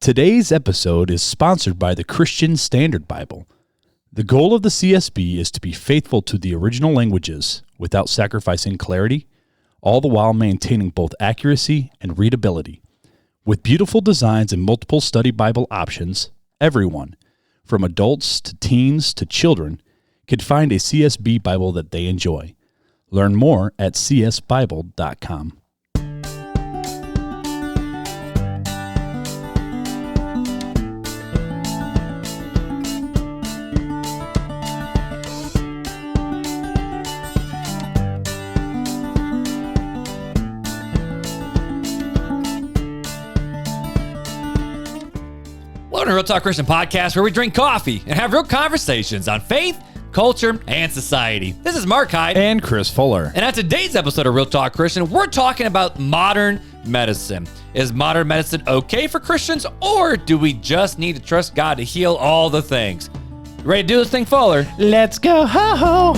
Today's episode is sponsored by the Christian Standard Bible. The goal of the CSB is to be faithful to the original languages without sacrificing clarity, all the while maintaining both accuracy and readability. With beautiful designs and multiple study Bible options, everyone, from adults to teens to children, can find a CSB Bible that they enjoy. Learn more at csbible.com. Welcome to Real Talk Christian Podcast, where we drink coffee and have real conversations on faith, culture, and society. This is Marc Hyde. And Chris Fuller. And on today's episode of Real Talk Christian, we're talking about modern medicine. Is modern medicine okay for Christians, or do we just need to trust God to heal all the things? You ready to do this thing, Fuller? Let's go, ho-ho!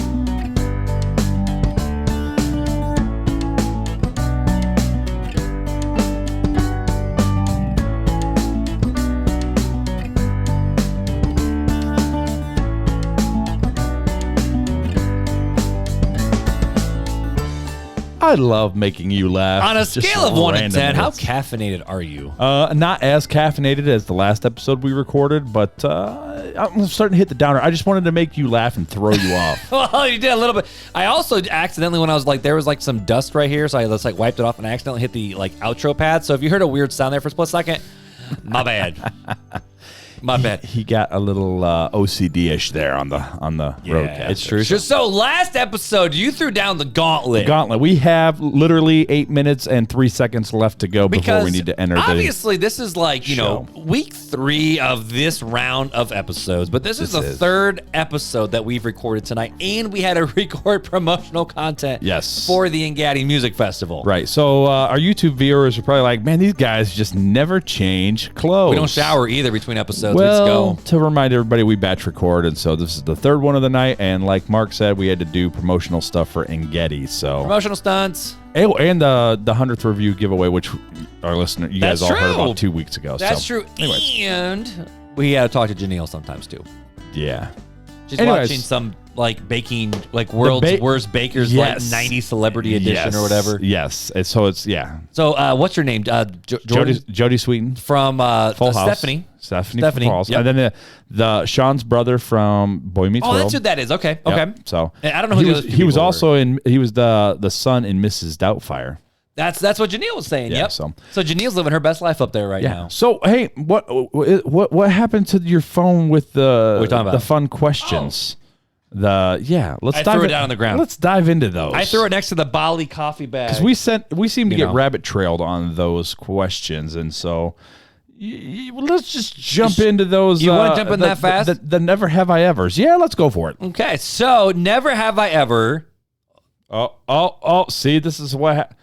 I love making you laugh. On a scale of 1 to 10, how caffeinated are you? Not as caffeinated as the last episode we recorded, but I'm starting to hit the downer. I just wanted to make you laugh and throw you off. Well, you did a little bit. I also accidentally, when I was like, there was like some dust right here, so I just like wiped it off and I accidentally hit the like outro pad. So if you heard a weird sound there for a split second, my bad. My bad. He got a little OCD-ish there on the roadcast. It's true. So last episode, you threw down the gauntlet. We have literally 8 minutes and 3 seconds left to go before we need to enter obviously, this is like, show. week 3 of this round of episodes. But this is the third episode that we've recorded tonight. And we had to record promotional content for the Ngatti Music Festival. Right. So our YouTube viewers are probably like, man, these guys just never change clothes. We don't shower either between episodes. Well, to remind everybody, we batch record, and so this is the third one of the night, and like Mark said, we had to do promotional stuff for Ngatti, so... Promotional stunts. And the 100th review giveaway, which our listener, you guys all heard about 2 weeks ago. That's true. Anyways. And we had to talk to Janelle sometimes, too. Yeah. She's watching some, like, baking, like, world's worst bakers, like, 90 celebrity edition or whatever. Yes. So, So, what's your name? Jody Sweeten. From Full House. Stephanie. Falls. Yep. And then the Sean's brother from Boy Meets World. Oh, that's who that is. Okay. Yep. So and I don't know who he was also in. He was the son in Mrs. Doubtfire. That's what Janelle was saying. Yeah, yep. So Janelle's living her best life up there right now. So hey, what happened to your phone with the fun questions? I threw it down on the ground. Let's dive into those. I threw it next to the Bali coffee bag. Because we seem to get rabbit trailed on those questions, and so let's just jump into those. You want to jump in that fast? The never have I evers. Yeah, let's go for it. Okay, so never have I ever. Oh! See, this is what.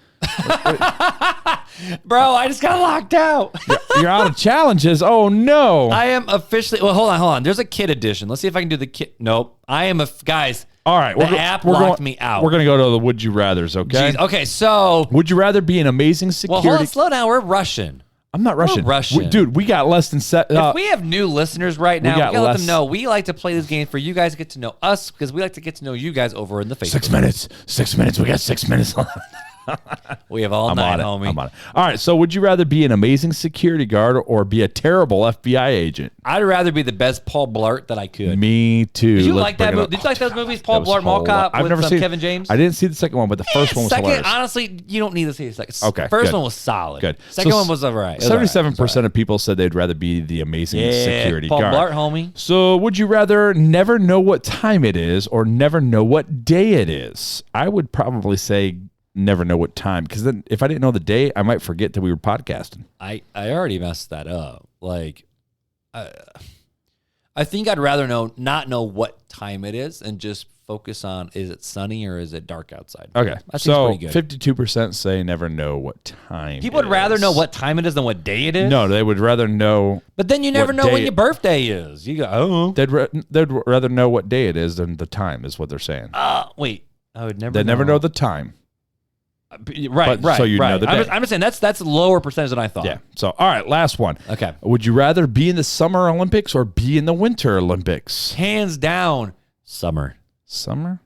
Bro, I just got locked out. You're out of challenges. Oh no! I am officially. Well, hold on. There's a kid edition. Let's see if I can do the kid. Nope. I am guys. All right, the app locked me out. We're gonna go to the would you rather's. Okay. Jeez. Okay. So would you rather be an amazing security? Well, hold on. Slow down. We're Russian. I'm not Russian. We're Russian. Dude, we got less than set. If we have new listeners right now, we gotta let them know we like to play this game for you guys to get to know us, because we like to get to know you guys over in the Facebook. 6 minutes. 6 minutes. We got 6 minutes left. We have all night, homie. I'm on it. All right, so would you rather be an amazing security guard or be a terrible FBI agent? I'd rather be the best Paul Blart that I could. Me too. Did you like that movie? Did you like those movies, Paul Blart Mall Cop with Kevin James? I didn't see the second one, but the first one was hilarious. Honestly, you don't need to see the second. Okay, first one was solid. Good. Second one was all right. 77% of people said they'd rather be the amazing security Paul guard. Blart, homie. So would you rather never know what time it is or never know what day it is? I would probably say never know what time, because then if I didn't know the day, I might forget that we were podcasting. I already messed that up. Like, I think I'd rather not know what time it is and just focus on, is it sunny or is it dark outside? Okay, that so seems pretty good. 52% say never know what time. People would rather know what time it is than what day it is. No, they would rather know. But then you never know when your birthday is. You go, oh. They'd rather know what day it is than the time, is what they're saying. Wait, I would never. They never know the time. Right. So you know the day. I'm just saying that's a lower percentage than I thought. Yeah. So, all right, last one. Okay. Would you rather be in the Summer Olympics or be in the Winter Olympics? Hands down, summer. Summer?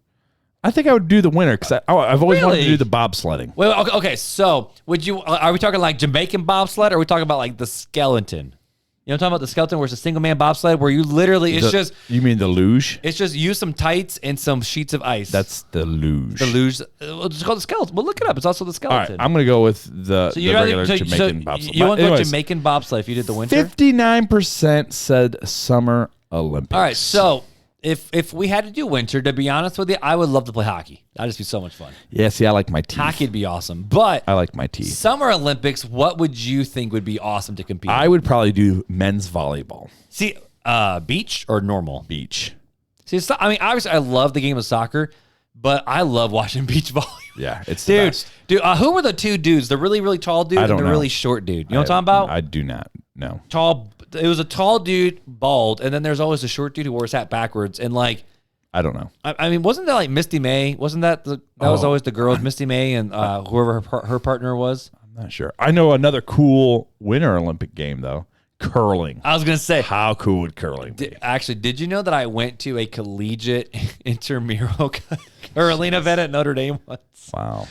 I think I would do the winter because I've always wanted to do the bobsledding. Well, okay. So, would you? Are we talking like Jamaican bobsled, or are we talking about like the skeleton? You know, what I'm talking about the skeleton, where it's a single man bobsled, where you literally You mean the luge? It's just use some tights and some sheets of ice. That's the luge. The luge. It's called the skeleton. Well, look it up. It's also the skeleton. All right, I'm gonna go with the regular Jamaican bobsled. You want to go Jamaican bobsled if you did the winter? 59% said Summer Olympics. All right, so if we had to do winter, to be honest with you, I would love to play hockey. That'd just be so much fun. Yeah, see, I like my teeth. Hockey'd be awesome. But I like my teeth. Summer Olympics, what would you think would be awesome to compete? I would probably do men's volleyball. See, beach or normal? Beach. See, I mean, obviously, I love the game of soccer, but I love watching beach volleyball. Yeah, it's the best. Dude, who were the two dudes? The really, really tall dude and the really short dude. You know what I'm talking about? I do not know. Tall. It was a tall dude, bald, and then there's always a short dude who wore his hat backwards. And like, I don't know. I mean, wasn't that like Misty May? Wasn't that was always the girls, Misty May and whoever her partner was? I'm not sure. I know another cool Winter Olympic game though. Curling. I was gonna say, how cool would curling be? Actually, did you know that I went to a collegiate intramural curling event at Notre Dame once? Wow.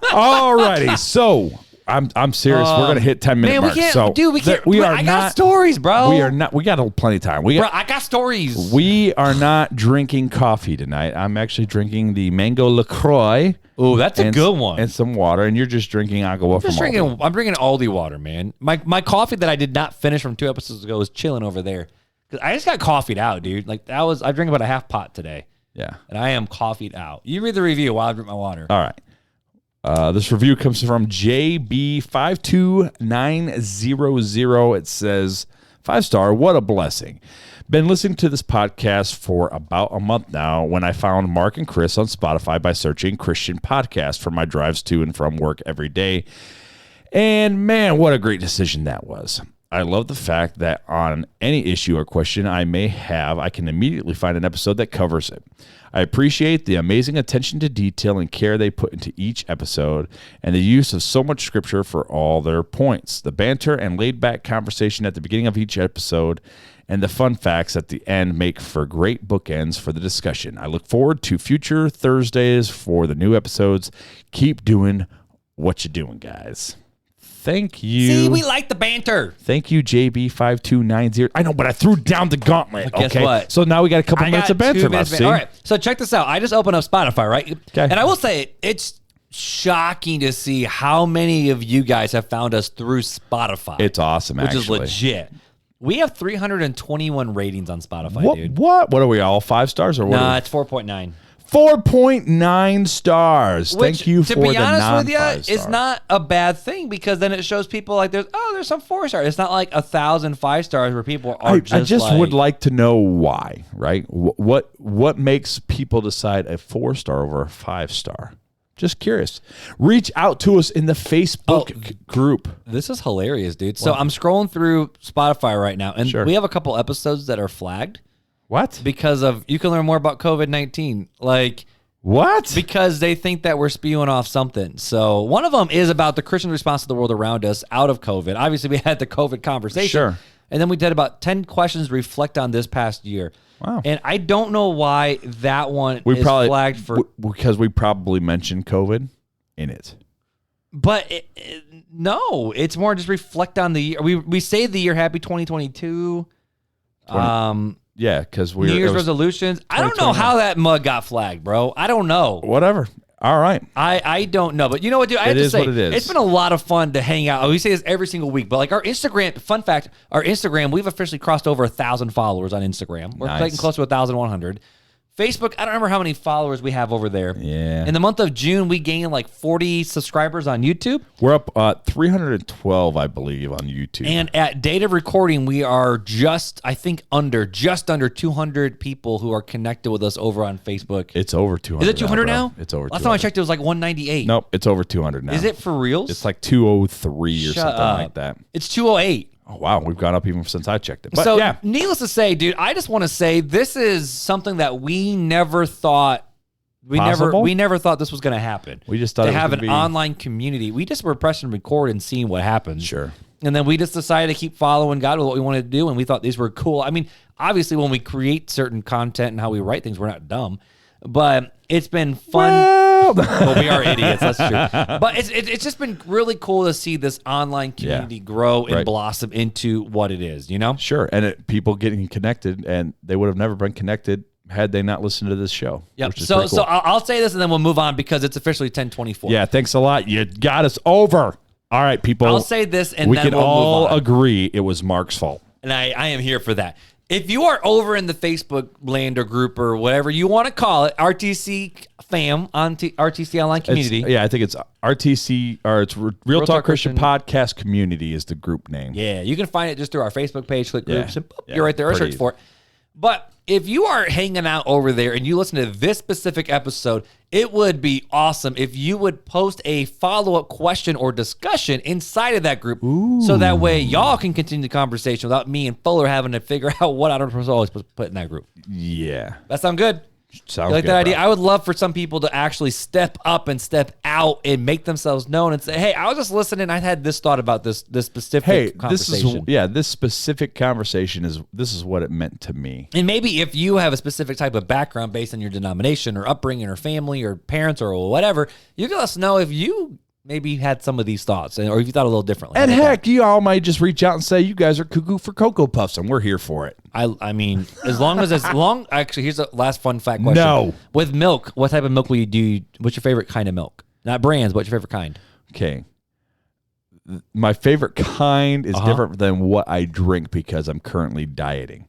Alrighty, so I'm serious. We're gonna hit 10-minute mark. So we can't. I got stories, bro. We are not. We got plenty of time. I got stories. We are not drinking coffee tonight. I'm actually drinking the mango LaCroix. Oh, that's a good one. And some water. And you're just drinking agua from Aldi. I'm drinking Aldi water, man. My coffee that I did not finish from 2 episodes ago is chilling over there. Because I just got coffeeed out, dude. Like I drank about a half pot today. Yeah. And I am coffeeed out. You read the review while I drink my water. All right. This review comes from JB52900. It says, 5-star, what a blessing. Been listening to this podcast for about a month now when I found Marc and Chris on Spotify by searching Christian podcast for my drives to and from work every day. And man, what a great decision that was. I love the fact that on any issue or question I may have, I can immediately find an episode that covers it. I appreciate the amazing attention to detail and care they put into each episode and the use of so much scripture for all their points. The banter and laid-back conversation at the beginning of each episode and the fun facts at the end make for great bookends for the discussion. I look forward to future Thursdays for the new episodes. Keep doing what you're doing, guys. Thank you. See, we like the banter. Thank you, JB5290. I know, but I threw down the gauntlet. Guess okay? what? So now we got a couple minutes of banter left. All right. So check this out. I just opened up Spotify, right? Okay. And I will say, it's shocking to see how many of you guys have found us through Spotify. It's awesome, which actually. is legit. We have 321 ratings on Spotify, dude. What are we, all 5 stars or what? Nah, it's 4.9. 4.9 stars. Thank you for the non-5 stars. To be honest with you, it's not a bad thing because then it shows people like there's some 4 stars. It's not like 1,000 5 stars where people are I just would like to know why, right? What makes people decide a 4-star over a 5-star? Just curious. Reach out to us in the Facebook group. This is hilarious, dude. So I'm scrolling through Spotify right now, and we have a couple episodes that are flagged. What? Because you can learn more about COVID-19. Like, what? Because they think that we're spewing off something. So one of them is about the Christian response to the world around us out of COVID. Obviously, we had the COVID conversation. Sure. And then we did about 10 questions to reflect on this past year. Wow. And I don't know why that one is flagged for... Because we probably mentioned COVID in it. But no, it's more just reflect on the year. We say the year happy 2022. Yeah, because New Year's resolutions. I don't know how that mug got flagged, bro. I don't know. Whatever. All right. I don't know. But you know what, dude? I have to say, it's been a lot of fun to hang out. We say this every single week, but like our Instagram, fun fact, our Instagram, we've officially crossed over 1,000 followers on Instagram. We're getting close to 1,100. Facebook, I don't remember how many followers we have over there. Yeah. In the month of June, we gained like 40 subscribers on YouTube. We're up 312, I believe, on YouTube. And at date of recording, we are just under 200 people who are connected with us over on Facebook. It's over 200. Is it 200 now? It's over 200. Last time I checked, it was like 198. Nope, it's over 200 now. Is it for reals? It's like 203 or something like that. It's 208. Oh, wow. We've gone up even since I checked it. But so, yeah. Needless to say, dude, I just want to say this is something that we never thought We never thought this was going to happen. We just thought to it was have gonna an be... online community. We just were pressing record and seeing what happens. Sure. And then we just decided to keep following God with what we wanted to do, and we thought these were cool. I mean, obviously, when we create certain content and how we write things, we're not dumb, but it's been fun. Well, we are idiots. That's true. But it's just been really cool to see this online community grow and blossom into what it is. You know? Sure. And people getting connected, and they would have never been connected had they not listened to this show. Yep. So I'll say this, and then we'll move on because it's officially 10:24. Yeah. Thanks a lot. You got us over. All right, people. I'll say this, and we then can we'll all move on. agree it was Marc's fault. And I am here for that. If you are over in the Facebook land or group or whatever you want to call it, RTC fam on RTC online community. I think it's RTC, or it's Real Talk Christian Podcast Community is the group name. Yeah, you can find it just through our Facebook page, click groups, and boop, you're right there. Or search easy. for it. But if you are hanging out over there and you listen to this specific episode, it would be awesome if you would post a follow-up question or discussion inside of that group. Ooh. So that way y'all can continue the conversation without me and Fuller having to figure out what I don't know always put in that group. Yeah. That sound good? Sounds You like good, that idea? bro. I would love for some people to actually step up and step out and make themselves known and say, hey, I was just listening. I had this thought about this specific conversation. This specific conversation this is what it meant to me. And maybe if you have a specific type of background based on your denomination or upbringing or family or parents or whatever, you can let us know if you maybe had some of these thoughts or if you thought a little differently. And heck, you all might just reach out and say you guys are cuckoo for Cocoa Puffs, and we're here for it. I mean, actually, here's a last fun fact question. No. With milk, what type of milk will you do? What's your favorite kind of milk? Not brands, but what's your favorite kind? Okay. My favorite kind is different than what I drink because I'm currently dieting.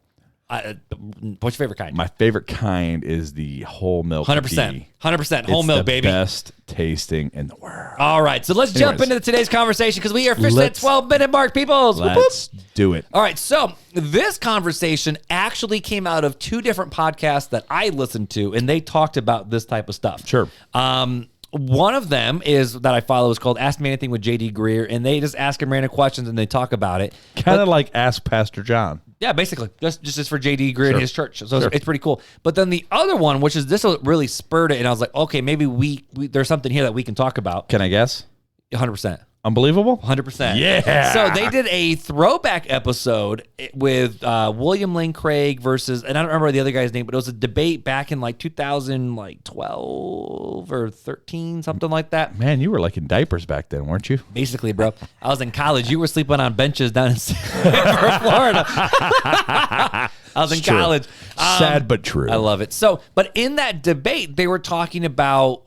What's your favorite kind? My favorite kind is the whole milk. 100%. 100% whole milk, baby. Best tasting in the world. All right, so let's jump into today's conversation because we are officially at 12-minute mark, peoples. Let's do it. All right, so this conversation actually came out of two different podcasts that I listened to, and they talked about this type of stuff. Sure. One of them is that I follow is called Ask Me Anything with JD Greer, and they just ask him random questions and they talk about it. Kind of like Ask Pastor John. Yeah, basically, just for JD Greer and his church. So it's pretty cool. But then the other one, which is this really spurred it, and I was like, okay, maybe we there's something here that we can talk about. Can I guess? 100%. Unbelievable? 100%. Yeah. So they did a throwback episode with William Lane Craig versus, and I don't remember the other guy's name, but it was a debate back in like 2012 or 13, something like that. Man, you were like in diapers back then, weren't you? Basically, bro. I was in college. You were sleeping on benches down in Florida. I was in college. Sad but true. I love it. So, but in that debate, they were talking about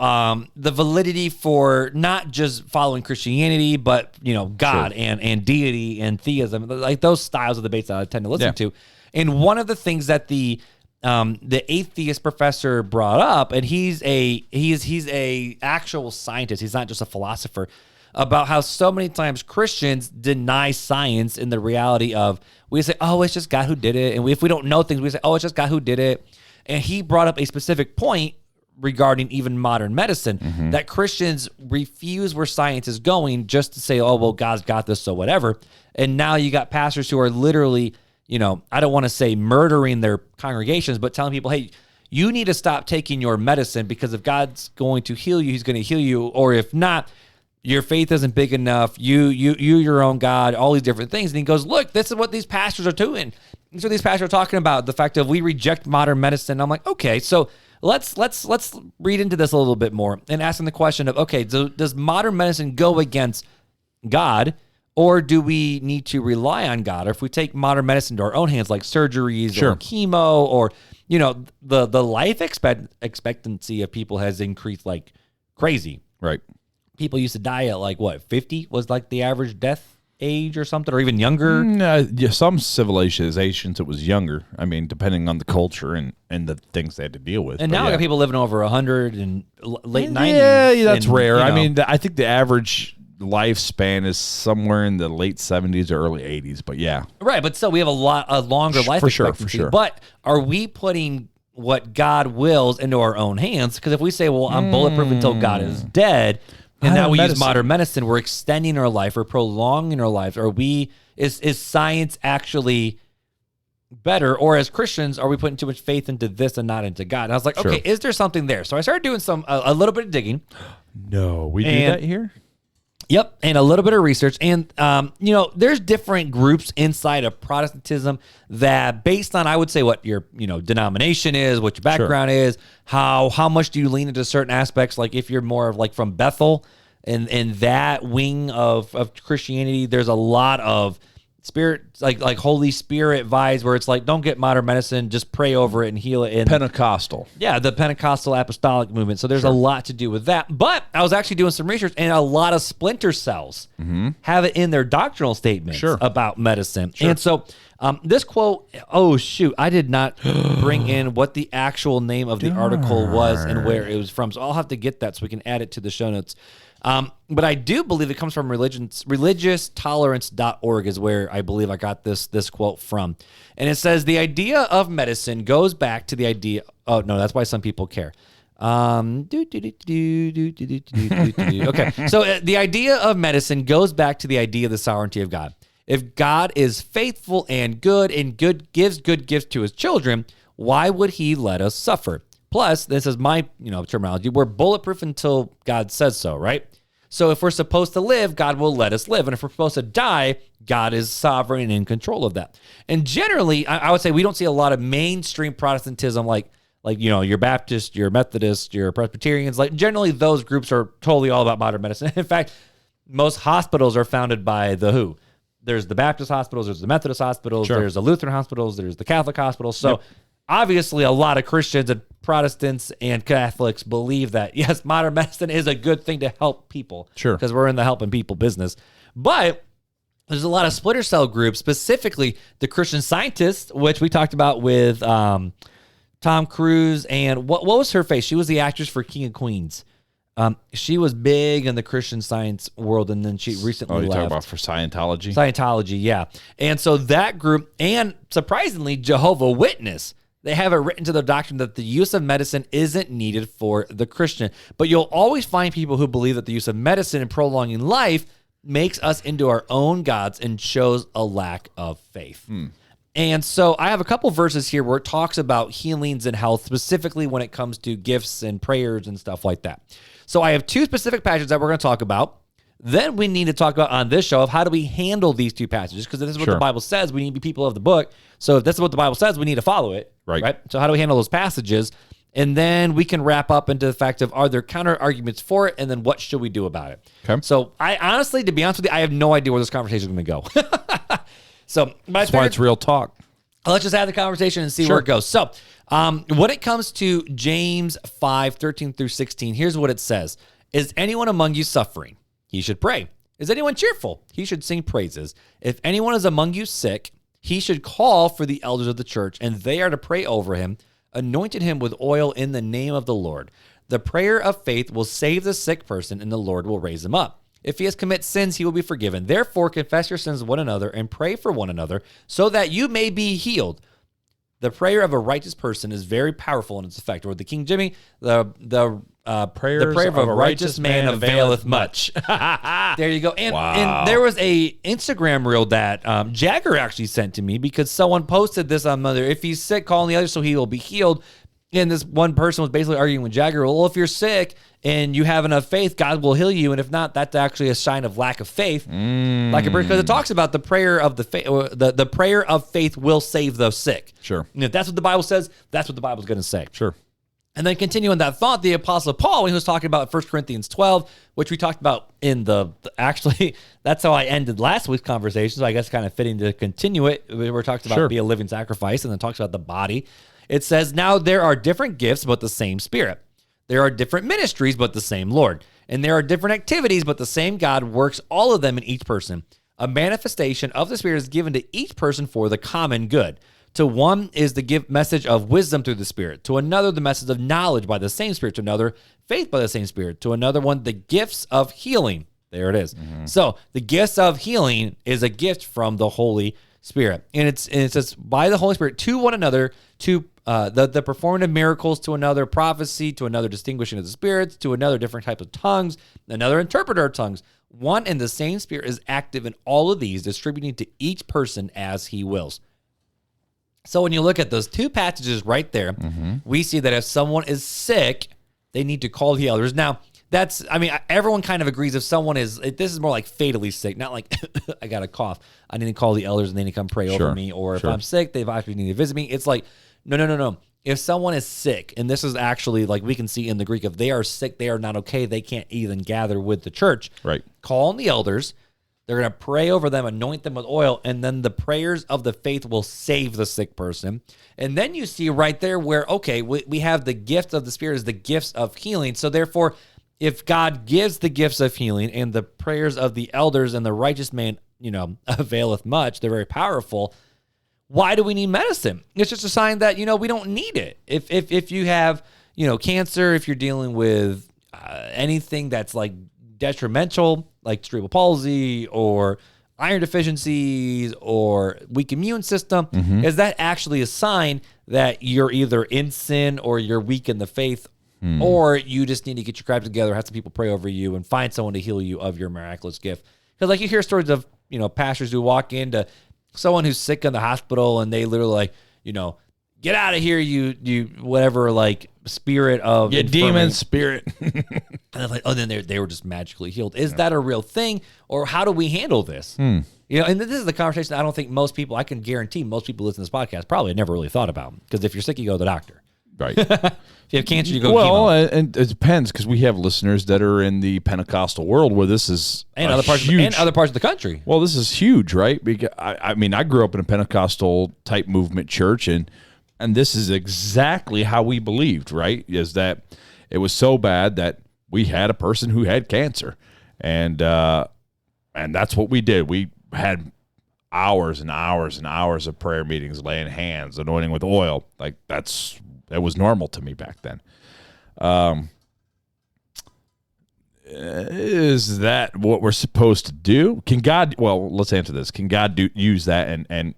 the validity for not just following Christianity, but God and deity and theism, like those styles of debates that I tend to listen to. And one of the things that the atheist professor brought up, and he's a actual scientist. He's not just a philosopher. About how so many times Christians deny science in the reality of, we say, oh, it's just God who did it. And if we don't know things, we say, oh, it's just God who did it. And he brought up a specific point regarding even modern medicine, that Christians refuse where science is going just to say, oh, well, God's got this, so whatever. And now you got pastors who are literally, I don't want to say murdering their congregations, but telling people, hey, you need to stop taking your medicine because if God's going to heal you, he's going to heal you. Or if not, your faith isn't big enough. You're your own God, all these different things. And he goes, look, this is what these pastors are doing. This is what these pastors are talking about, the fact that we reject modern medicine. I'm like, okay, so let's read into this a little bit more and asking the question of, okay, does modern medicine go against God, or do we need to rely on God? Or if we take modern medicine to our own hands, like surgeries or chemo, or, the life expectancy of people has increased like crazy. Right. People used to die at like, what, 50 was like the average death age or something, or even younger? Some civilizations it was younger. I mean, depending on the culture and the things they had to deal with. And now we got people living over 100 and late 90s. Yeah, that's rare. I mean, I think the average lifespan is somewhere in the late 70s or early 80s, but yeah. Right, but still we have a longer life expectancy. For sure. But are we putting what God wills into our own hands? Because if we say, well, I'm bulletproof until God is dead, and now we use modern medicine, we're extending our life, we're prolonging our lives. Are we? Is science actually better? Or as Christians, are we putting too much faith into this and not into God? And I was like, okay, is there something there? So I started doing a little bit of digging. No, we do that here? Yep, and a little bit of research. And, there's different groups inside of Protestantism that based on, I would say, what your, denomination is, what your background is, how much do you lean into certain aspects. Like if you're more of like from Bethel and that wing of Christianity, there's a lot of spirit, like Holy Spirit vibes where it's like, don't get modern medicine, just pray over it and heal it. And Pentecostal. Yeah, the Pentecostal apostolic movement. So there's a lot to do with that. But I was actually doing some research, and a lot of splinter cells have it in their doctrinal statements about medicine. And so this quote, oh, shoot, I did not bring in what the actual name of the article was and where it was from. So I'll have to get that so we can add it to the show notes. But I do believe it comes from religiostolerance.org is where I believe I got this quote from. And it says, the idea of medicine goes back to the idea. Oh, no, that's why some people care. Okay. So the idea of medicine goes back to the idea of the sovereignty of God. If God is faithful and gives good gifts to his children, why would he let us suffer? Plus, this is my, terminology. We're bulletproof until God says so, right? So if we're supposed to live, God will let us live. And if we're supposed to die, God is sovereign and in control of that. And generally, I would say we don't see a lot of mainstream Protestantism like your Baptist, your Methodist, your Presbyterians. Like generally, those groups are totally all about modern medicine. In fact, most hospitals are founded by the WHO. There's the Baptist hospitals, there's the Methodist hospitals, there's the Lutheran hospitals, there's the Catholic hospitals. So obviously, a lot of Christians and Protestants and Catholics believe that, yes, modern medicine is a good thing to help people. Sure. Because we're in the helping people business. But there's a lot of splitter cell groups, specifically the Christian Scientists, which we talked about with Tom Cruise. And what was her face? She was the actress for King of Queens. She was big in the Christian Science world, and then she recently left. Talking about for Scientology? Scientology, yeah. And so that group, and surprisingly, Jehovah's Witness, they have it written to their doctrine that the use of medicine isn't needed for the Christian. But you'll always find people who believe that the use of medicine in prolonging life makes us into our own gods and shows a lack of faith. And so I have a couple verses here where it talks about healings and health, specifically when it comes to gifts and prayers and stuff like that. So I have two specific passages that we're going to talk about. Then we need to talk about on this show of how do we handle these two passages, because this is what the Bible says. We need to be people of the book. So if this is what the Bible says, we need to follow it. Right? So how do we handle those passages? And then we can wrap up into the fact of, are there counter arguments for it? And then what should we do about it? Okay. So I honestly, to be honest with you, I have no idea where this conversation is going to go. So that's why it's real talk. Let's just have the conversation and see where it goes. So when it comes to James 5:13-16, here's what it says. Is anyone among you suffering? He should pray. Is anyone cheerful? He should sing praises. If anyone is among you sick, he should call for the elders of the church, and they are to pray over him, anointing him with oil in the name of the Lord. The prayer of faith will save the sick person, and the Lord will raise him up. If he has committed sins, he will be forgiven. Therefore, confess your sins to one another and pray for one another so that you may be healed. The prayer of a righteous person is very powerful in its effect. Or the King Jimmy, the prayer of a righteous man availeth much. There you go. And there was a Instagram reel that Jagger actually sent to me because someone posted this on Mother. If he's sick, call on the other so he will be healed. And this one person was basically arguing with Jagger, well, if you're sick and you have enough faith, God will heal you. And if not, that's actually a sign of lack of faith. Because it talks about the prayer of the faith, the prayer of faith will save the sick. Sure. And if that's what the Bible says, that's what the Bible's going to say. Sure. And then continuing that thought, the Apostle Paul, when he was talking about 1 Corinthians 12, which we talked about in actually, that's how I ended last week's conversation. So I guess kind of fitting to continue it. We were talking about be a living sacrifice, and then talks about the body. It says, now there are different gifts, but the same Spirit. There are different ministries, but the same Lord. And there are different activities, but the same God works all of them in each person. A manifestation of the Spirit is given to each person for the common good. To one is the message of wisdom through the Spirit. To another, the message of knowledge by the same Spirit. To another, faith by the same Spirit. To another one, the gifts of healing. There it is. So the gifts of healing is a gift from the Holy Spirit. And it says by the Holy Spirit to one another, to the performing of miracles, to another prophecy, to another distinguishing of the spirits, to another different types of tongues, another interpreter of tongues. One and the same Spirit is active in all of these, distributing to each person as he wills. So when you look at those two passages right there, we see that if someone is sick, they need to call the elders. Now, everyone kind of agrees if someone is, this is more like fatally sick, not like I got a cough. I need to call the elders and they need to come pray over me. Or if I'm sick, they've actually need to visit me. It's like, no. If someone is sick, and this is actually like we can see in the Greek, if they are sick, they are not okay, they can't even gather with the church. Right. Call on the elders. They're going to pray over them, anoint them with oil, and then the prayers of the faith will save the sick person. And then you see right there where, okay, we have the gift of the Spirit is the gifts of healing. So therefore, if God gives the gifts of healing and the prayers of the elders and the righteous man, availeth much, they're very powerful, why do we need medicine? It's just a sign that, we don't need it. If you have, cancer, if you're dealing with anything that's like detrimental, like cerebral palsy or iron deficiencies or weak immune system, is that actually a sign that you're either in sin or you're weak in the faith, or you just need to get your crap together, have some people pray over you, and find someone to heal you of your miraculous gift? Because like you hear stories of, pastors who walk into someone who's sick in the hospital and they literally get out of here, you whatever, like spirit of demon spirit. And they're like, oh, then they were just magically healed. Is that a real thing, or how do we handle this? And this is the conversation I don't think most people, I can guarantee most people listening to this podcast probably never really thought about. Because if you're sick, you go to the doctor. Right. If you have cancer, you go chemo. And it depends, because we have listeners that are in the Pentecostal world where this is other parts of the country. Well, this is huge, right? Because I grew up in a Pentecostal type movement church, and this is exactly how we believed, right? Is that it was so bad that we had a person who had cancer, and that's what we did. We had hours and hours and hours of prayer meetings, laying hands, anointing with oil. Like that was normal to me back then. Is that what we're supposed to do? Can God? Well, let's answer this. Can God use that and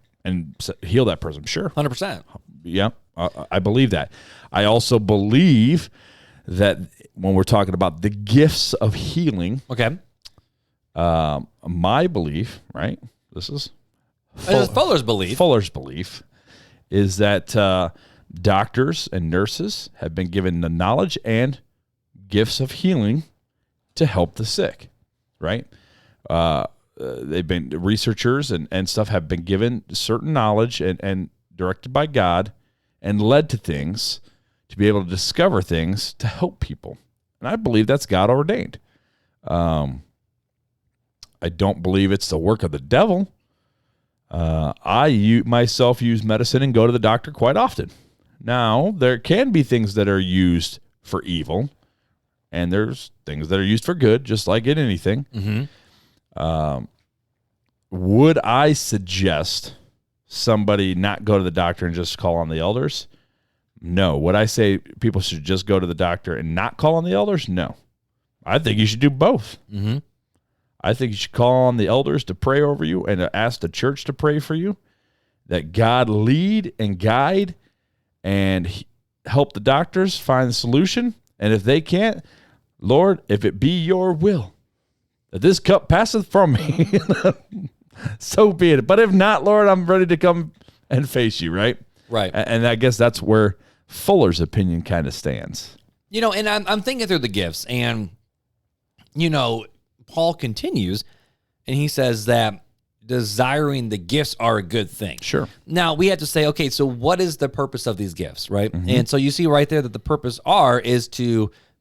heal that person? Sure, 100%. Yeah, I believe that. I also believe that when we're talking about the gifts of healing, okay, my belief, right? This is Fuller's belief. Fuller's belief is that doctors and nurses have been given the knowledge and gifts of healing to help the sick, right? They've been researchers and stuff have been given certain knowledge and directed by God and led to things to be able to discover things to help people. And I believe that's God ordained. I don't believe it's the work of the devil. I myself use medicine and go to the doctor quite often. Now, there can be things that are used for evil, and there's things that are used for good, just like in anything. Would I suggest somebody not go to the doctor and just call on the elders? No. Would I say people should just go to the doctor and not call on the elders? No. I think you should do both. I think you should call on the elders to pray over you and ask the church to pray for you, that God lead and guide and help the doctors find the solution. And if they can't, Lord, if it be your will that this cup passeth from me, so be it. But if not, Lord, I'm ready to come and face you, right? Right. And I guess that's where Fuller's opinion kind of stands. And I'm thinking through the gifts, and, Paul continues, and he says that desiring the gifts are a good thing. Sure. Now, we have to say, okay, so what is the purpose of these gifts, right? And so you see right there that the purpose is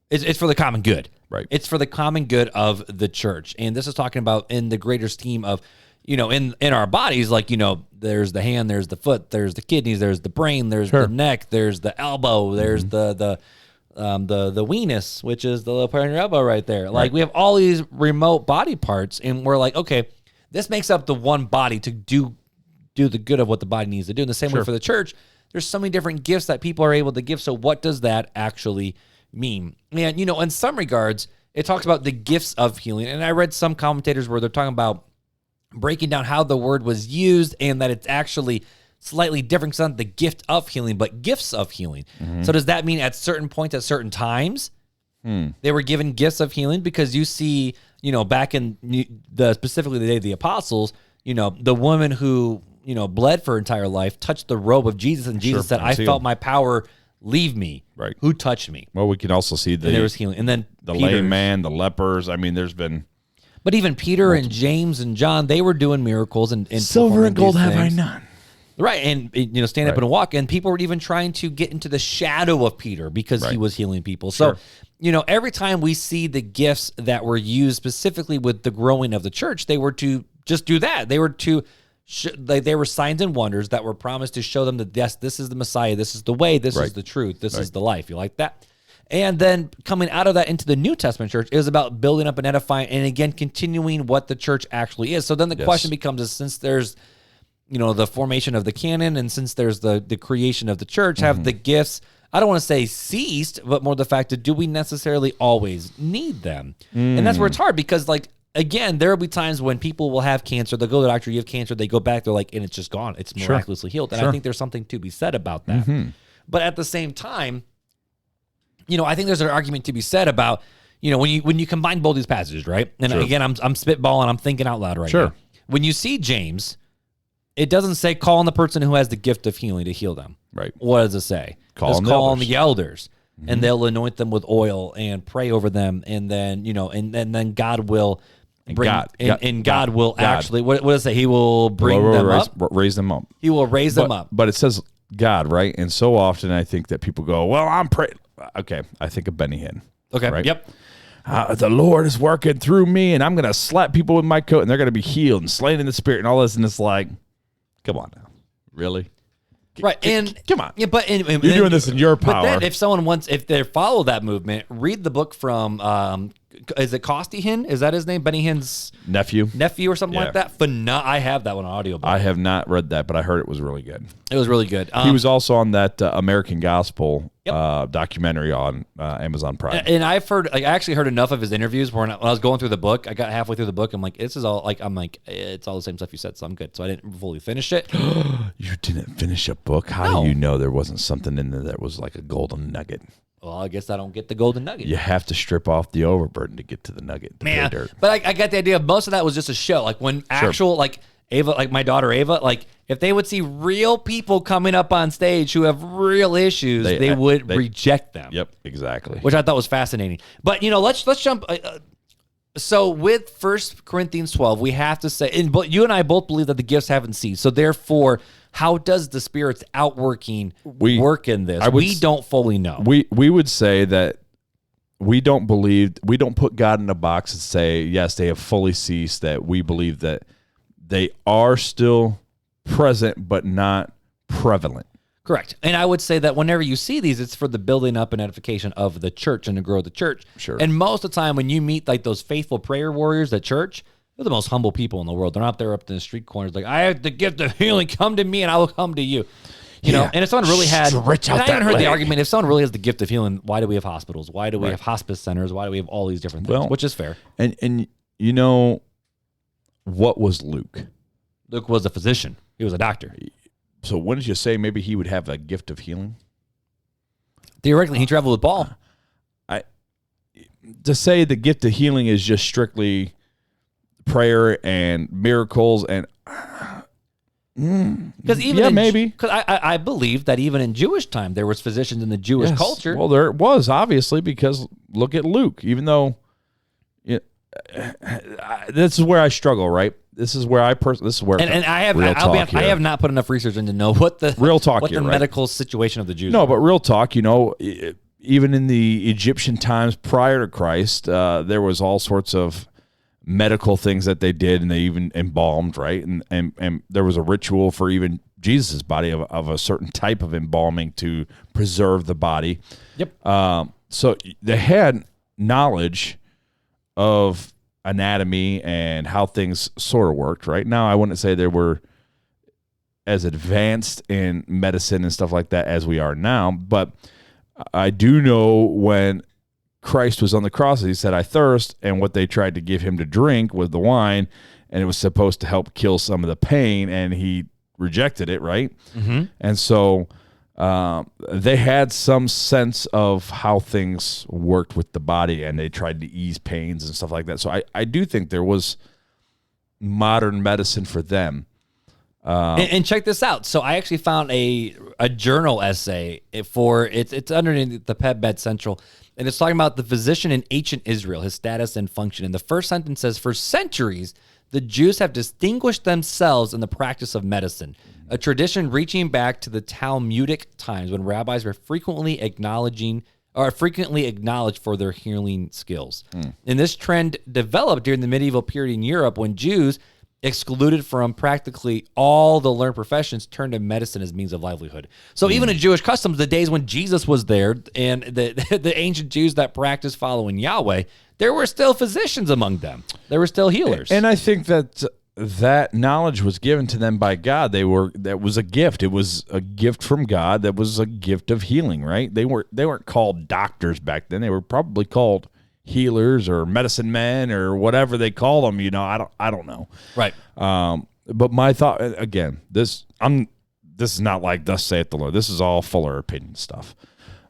it's for the common good. Right. It's for the common good of the church. And this is talking about in the greater scheme of, in our bodies, like, there's the hand, there's the foot, there's the kidneys, there's the brain, there's the neck, there's the elbow, there's the weenus, which is the little part in your elbow right there. Like, we have all these remote body parts, and we're like, okay, this makes up the one body to do the good of what the body needs to do. In the same way for the church, there's so many different gifts that people are able to give. So what does that actually mean? And, in some regards, it talks about the gifts of healing. And I read some commentators where they're talking about breaking down how the word was used and that it's actually slightly different. It's not the gift of healing, but gifts of healing. So does that mean at certain points, at certain times, they were given gifts of healing? Because you see, back in specifically the day of the apostles, the woman who bled for her entire life, touched the robe of Jesus, and Jesus said, "I felt my power leave me." Right. Who touched me? Well, we can also see And there was healing. And then the Peter, lame man, the lepers. I mean, there's been. But even Peter and James and John, they were doing miracles and Silver and gold have I none. Right, and stand up and walk, and people were even trying to get into the shadow of Peter because he was healing people. So, every time we see the gifts that were used specifically with the growing of the church, they were to just do that. They were to they were signs and wonders that were promised to show them that yes, this is the Messiah, this is the way, this is the truth, this is the life. You like that? And then coming out of that into the New Testament church is about building up and edifying, and again continuing what the church actually is. So then the question becomes: since there's the formation of the canon, and since there's the creation of the church, have the gifts, I don't want to say ceased, but more the fact that do we necessarily always need them? And that's where it's hard because, again, there will be times when people will have cancer, they'll go to the doctor, you have cancer, they go back, they're like, and it's just gone. It's miraculously healed. And I think there's something to be said about that. But at the same time, I think there's an argument to be said about, when you combine both these passages, right? And again, I'm spitballing, I'm thinking out loud right now. When you see James, it doesn't say call on the person who has the gift of healing to heal them. Right. What does it say? Call on the elders. And they'll anoint them with oil and pray over them, and then then God will bring God will actually what does it say? He will bring them up, raise them up. He will raise them up. But it says God, right? And so often I think that people go, "Well, I'm praying." Okay, I think of Benny Hinn. Okay, right? Yep. The Lord is working through me, and I'm going to slap people with my coat, and they're going to be healed and slain in the spirit, and all this. And it's like, come on now, really? Right, and come on, yeah, but you're doing this in your power. But then, if they follow that movement, read the book from is it Costi Hinn? Is that his name? Benny Hinn's nephew or something like that. I have that one on audiobook. I have not read that, but I heard it was really good. It was really good. He was also on that American Gospel documentary on Amazon Prime. And I've heard, I actually heard enough of his interviews when I was going through the book. I got halfway through the book. I'm like, this is all it's all the same stuff you said, so I'm good. So I didn't fully finish it. You didn't finish a book? How do you know there wasn't something in there that was like a golden nugget? Well, I guess I don't get the golden nugget. You have to strip off the overburden to get to the nugget. Man, but I got the idea of most of that was just a show. Like when actual, Ava, like my daughter Ava, if they would see real people coming up on stage who have real issues, they would reject them. Yep, exactly. Which I thought was fascinating. But let's jump. So with 1 Corinthians 12, we have to say, but you and I both believe that the gifts haven't ceased. So therefore, how does the Spirit's outworking work in this? We don't fully know. We would say that we don't put God in a box and say, yes, they have fully ceased, that we believe that they are still present but not prevalent. Correct. And I would say that whenever you see these, it's for the building up and edification of the church and to grow the church. Sure. And most of the time when you meet those faithful prayer warriors at church, they're the most humble people in the world. They're not there up in the street corners like, I have the gift of healing. Come to me and I will come to you. You know, and if someone really had, and I even heard the argument, if someone really has the gift of healing, why do we have hospitals? Why do we have hospice centers? Why do we have all these different things? Which is fair. And what was Luke? Luke was a physician. He was a doctor. So when did you say maybe he would have a gift of healing? Theoretically, he traveled with Paul. To say the gift of healing is just strictly prayer and miracles and because maybe because I believe that even in Jewish time there was physicians in the Jewish culture. Well, there was obviously, because look at Luke. Even though this is where I struggle, right? This is where I have not put enough research in to know what the real talk what the medical situation of the Jews. No, but real talk, even in the Egyptian times prior to Christ, there was all sorts of medical things that they did, and they even embalmed, right? And there was a ritual for even Jesus' body of a certain type of embalming to preserve the body. Yep. So they had knowledge of anatomy and how things sort of worked, right? Now, I wouldn't say they were as advanced in medicine and stuff like that as we are now, but I do know when Christ was on the cross, he said, I thirst, and what they tried to give him to drink was the wine, and it was supposed to help kill some of the pain, and he rejected it, right? Mm-hmm. And so they had some sense of how things worked with the body, and they tried to ease pains and stuff like that. So I do think there was modern medicine for them. And check this out. So I actually found a journal essay for it's underneath the PubMed Central, and it's talking about the physician in ancient Israel, his status and function. And the first sentence says, "For centuries, the Jews have distinguished themselves in the practice of medicine, a tradition reaching back to the Talmudic times when rabbis were frequently acknowledged for their healing skills." And this trend developed during the medieval period in Europe when Jews, excluded from practically all the learned professions, turned to medicine as means of livelihood. So even in Jewish customs, the days when Jesus was there and the ancient Jews that practiced following Yahweh, there were still physicians among them. There were still healers. And I think that knowledge was given to them by God. That was a gift. It was a gift from God. That was a gift of healing, right? They weren't called doctors back then. They were probably called healers or medicine men or whatever they call them. I don't know. Right. But my thought again, this is not like thus saith the Lord. This is all Fuller opinion stuff.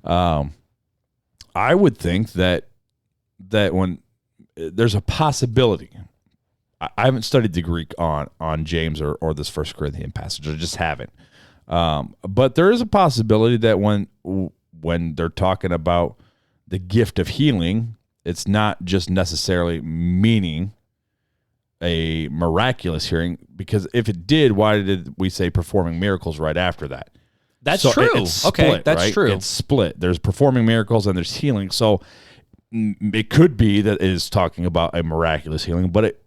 I would think that when there's a possibility, I haven't studied the Greek on James or this 1 Corinthians passage. I just haven't. But there is a possibility that when they're talking about the gift of healing, it's not just necessarily meaning a miraculous healing, because if it did, why did we say performing miracles right after that? That's true. It's split, okay, that's right? true. It's split. There's performing miracles and there's healing. So it could be that it is talking about a miraculous healing, but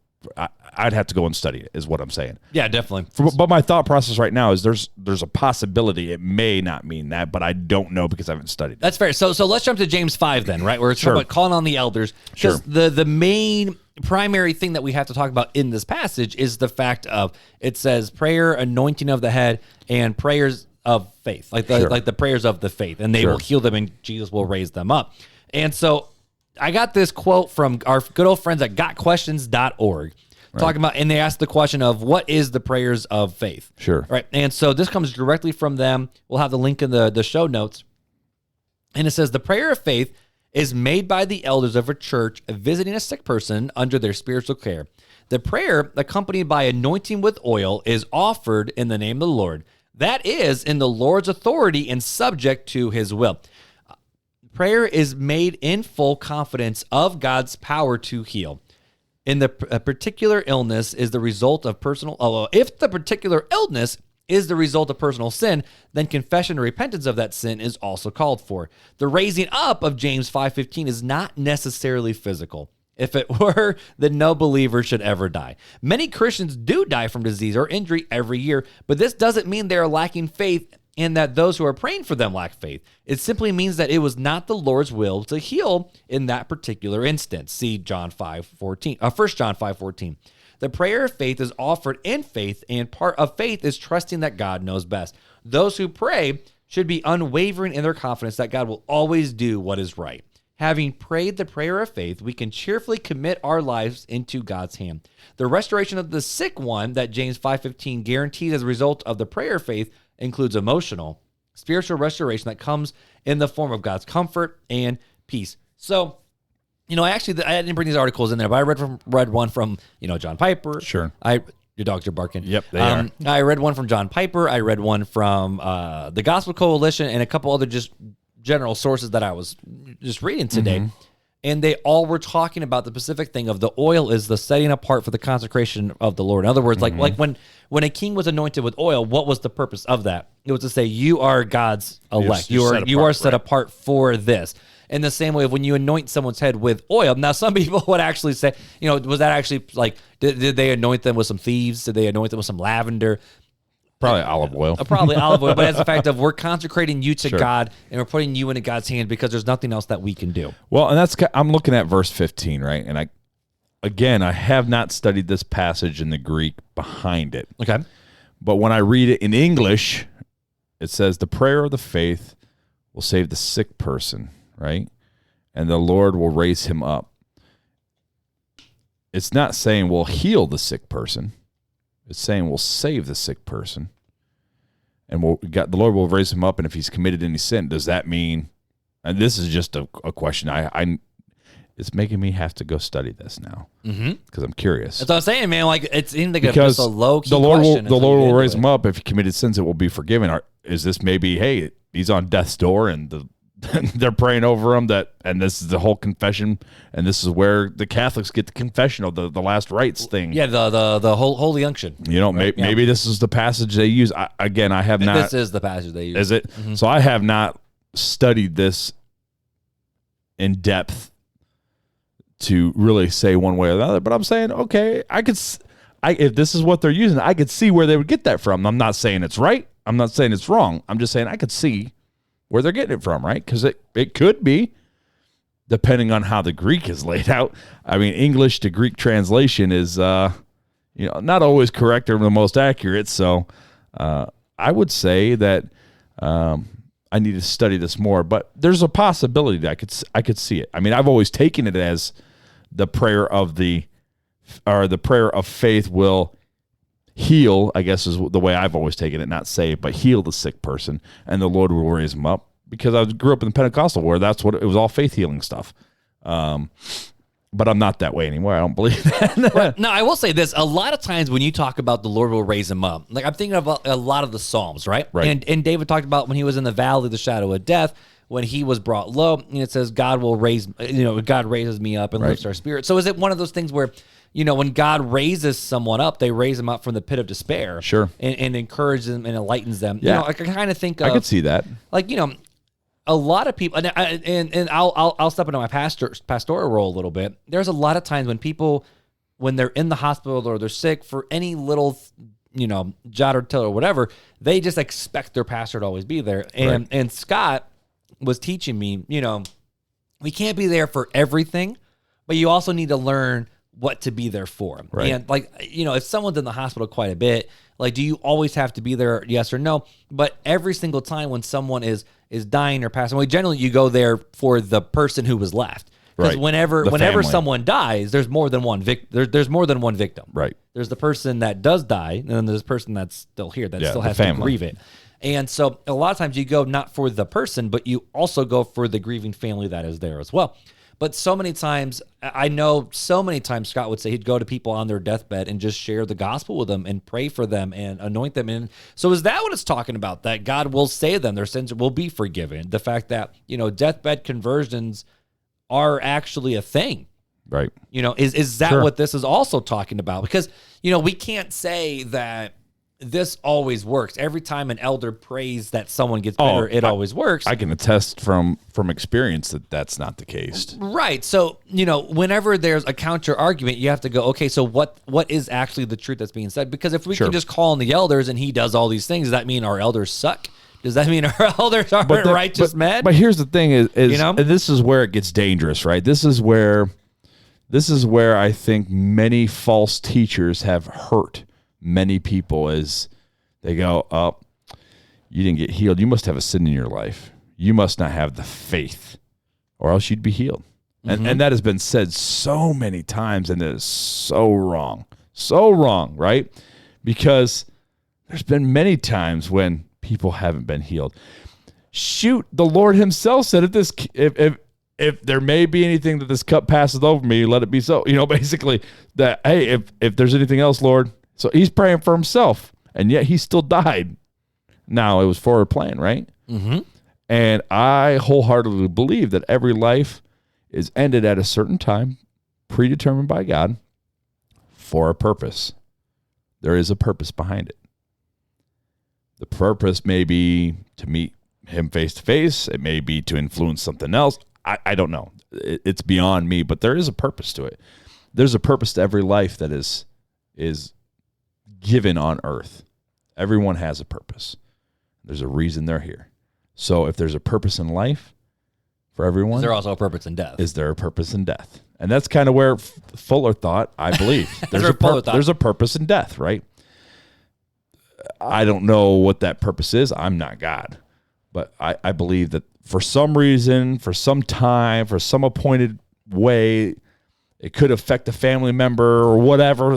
I'd have to go and study it, is what I'm saying. Yeah, definitely. But my thought process right now is there's a possibility it may not mean that, but I don't know because I haven't studied it. That's fair. So let's jump to James 5 then, right? Where it's talking about calling on the elders. Sure. The main primary thing that we have to talk about in this passage is the fact of, it says prayer, anointing of the head, and prayers of faith, like the prayers of the faith, and they will heal them and Jesus will raise them up. And so I got this quote from our good old friends at gotquestions.org. Talking about, and they asked the question of what is the prayers of faith? Sure. Right. And so this comes directly from them. We'll have the link in the show notes. And it says, the prayer of faith is made by the elders of a church visiting a sick person under their spiritual care. The prayer, accompanied by anointing with oil, is offered in the name of the Lord. That is in the Lord's authority and subject to his will. Prayer is made in full confidence of God's power to heal. In the particular illness is the result of if the particular illness is the result of personal sin, then confession and repentance of that sin is also called for. The raising up of James 5:15 is not necessarily physical. If it were, then no believer should ever die. Many Christians do die from disease or injury every year, but this doesn't mean they are lacking faith and that those who are praying for them lack faith. It simply means that it was not the Lord's will to heal in that particular instance. See John 5:14, 1 John 5:14. The prayer of faith is offered in faith, and part of faith is trusting that God knows best. Those who pray should be unwavering in their confidence that God will always do what is right. Having prayed the prayer of faith, we can cheerfully commit our lives into God's hand. The restoration of the sick one that James 5:15 guarantees as a result of the prayer of faith includes emotional, spiritual restoration that comes in the form of God's comfort and peace. So, I didn't bring these articles in there, but I read one from, John Piper. Sure. Your dogs are barking. Yep, they are. I read one from John Piper. I read one from the Gospel Coalition and a couple other just general sources that I was just reading today. Mm-hmm. And they all were talking about the specific thing of the oil is the setting apart for the consecration of the Lord. In other words, like when a king was anointed with oil, what was the purpose of that? It was to say, you are God's elect. You are set apart for this. In the same way, when you anoint someone's head with oil, now some people would actually say, was that actually like, did they anoint them with some thieves? Did they anoint them with some lavender? Probably olive oil. Probably olive oil, but as the fact of we're consecrating you to God and we're putting you into God's hand because there's nothing else that we can do. Well, and I'm looking at verse 15, right? And I have not studied this passage in the Greek behind it. Okay. But when I read it in English, it says the prayer of the faith will save the sick person, right? And the Lord will raise him up. It's not saying we'll heal the sick person. It's saying we'll save the sick person, and the Lord will raise him up. And if he's committed any sin, does that mean? And this is just a question. it's making me have to go study this now because I'm curious. That's what I'm saying, man. Like it seems like Because just a low key the Lord question. the Lord will raise him up if he committed sins. It will be forgiven. Is this maybe? Hey, he's on death's door, and they're praying over him. And this is the whole confession, and this is where the Catholics get the confessional, the last rites thing. Yeah, the holy unction. You know, Right? maybe this is the passage they use. I have not. This is the passage they use. Is it? So I have not studied this in depth to really say one way or the other, but I'm saying, okay, if this is what they're using, I could see where they would get that from. I'm not saying it's right. I'm not saying it's wrong. I'm just saying I could see where they're getting it from, right? Because it could be, depending on how the Greek is laid out. I mean, English to Greek translation is, not always correct or the most accurate. So I would say that I need to study this more, but there's a possibility that I could see it. I mean, I've always taken it as the prayer of faith will heal, I guess is the way I've always taken it, not save, but heal the sick person, and the Lord will raise them up, because I grew up in the Pentecostal where that's what it was, all faith healing stuff. But I'm not that way anymore. I don't believe that. Right. No, I will say this. A lot of times when you talk about the Lord will raise him up, like I'm thinking about a lot of the Psalms, right? Right. And David talked about when he was in the valley of the shadow of death, when he was brought low, and it says God raises me up and lifts our spirit. So is it one of those things where, when God raises someone up, they raise them up from the pit of despair, Sure, and encourages them and enlightens them? Yeah. I kind of think I could see that. Like, a lot of people, and I'll step into my pastoral role a little bit. There's a lot of times when people, when they're in the hospital or they're sick for any little, jot or tittle or whatever, they just expect their pastor to always be there. And Scott was teaching me, we can't be there for everything, but you also need to learn what to be there for. Right. And like, if someone's in the hospital quite a bit, like, do you always have to be there? Yes or no? But every single time when someone is dying or passing away, generally you go there for the person who was left. Because whenever someone dies, there's more than one there's more than one victim. Right. There's the person that does die, and then there's the person that's still here that still has to grieve it. And so a lot of times you go not for the person, but you also go for the grieving family that is there as well. But so many times Scott would say he'd go to people on their deathbed and just share the gospel with them and pray for them and anoint them. And so is that what it's talking about? That God will save them, their sins will be forgiven. The fact that, deathbed conversions are actually a thing. Right. Is that what this is also talking about? Because, we can't say that this always works. Every time an elder prays that someone gets better, it always works. I can attest from experience that that's not the case. Right. So, whenever there's a counter argument, you have to go, okay, so what is actually the truth that's being said? Because if we can just call on the elders and he does all these things, does that mean our elders suck? Does that mean our elders aren't righteous men? But here's the thing is and this is where it gets dangerous, right? This is where I think many false teachers have hurt many people, is they go, oh, you didn't get healed. You must have a sin in your life. You must not have the faith, or else you'd be healed. And that has been said so many times, and it is so wrong, right? Because there's been many times when people haven't been healed. Shoot, the Lord himself said, if there may be anything that this cup passes over me, let it be so. Basically that, hey, if there's anything else, Lord. So he's praying for himself, and yet he still died. Now, it was for a plan, right? Mm-hmm. And I wholeheartedly believe that every life is ended at a certain time, predetermined by God, for a purpose. There is a purpose behind it. The purpose may be to meet him face to face. It may be to influence something else. I don't know. It's beyond me, but there is a purpose to it. There's a purpose to every life that is given on earth. Everyone has a purpose. There's a reason they're here. So if there's a purpose in life for everyone, is there also a purpose in death? Is there a purpose in death? And that's kind of where Fuller thought, I believe. There's a purpose in death, right? I don't know what that purpose is. I'm not God. But I believe that for some reason, for some time, for some appointed way, it could affect a family member or whatever,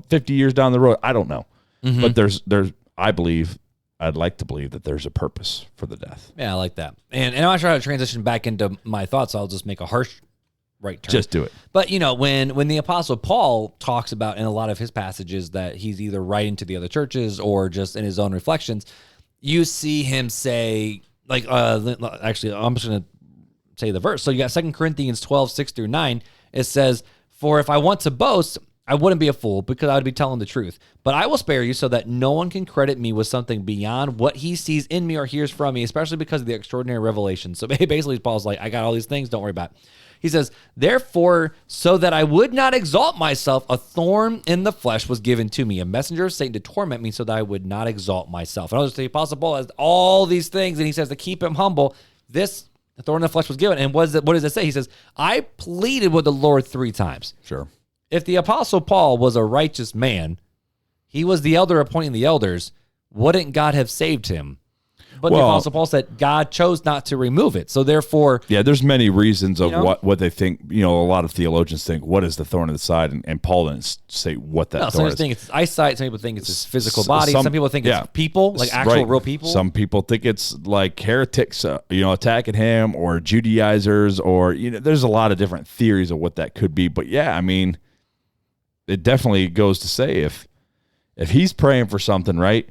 50 years down the road. I don't know. Mm-hmm. But I'd like to believe that there's a purpose for the death. Yeah, I like that. And I'm not sure how to transition back into my thoughts. So I'll just make a harsh right term. Just do it. But, when the Apostle Paul talks about in a lot of his passages that he's either writing to the other churches or just in his own reflections, you see him say, actually, I'm just going to say the verse. So you got 2 Corinthians 12:6-9. It says, "For if I want to boast, I wouldn't be a fool because I would be telling the truth. But I will spare you so that no one can credit me with something beyond what he sees in me or hears from me, especially because of the extraordinary revelation." So basically, Paul's like, I got all these things, don't worry about it. He says, "Therefore, so that I would not exalt myself, a thorn in the flesh was given to me, a messenger of Satan to torment me so that I would not exalt myself." And I was the Apostle Paul has all these things, and he says to keep him humble. This thorn in the flesh was given. And what does it say? He says, "I pleaded with the Lord 3 times. Sure. If the Apostle Paul was a righteous man, he was the elder appointing the elders, wouldn't God have saved him? But the Apostle Paul said God chose not to remove it. So therefore... Yeah, there's many reasons of what they think. A lot of theologians think, what is the thorn in the side? And Paul didn't say what that thorn is. Some people think it's eyesight. Some people think it's his physical body. Some people think it's people, like actual real people. Some people think it's like heretics, attacking him, or Judaizers, or, there's a lot of different theories of what that could be. But yeah, I mean, it definitely goes to say if he's praying for something, right?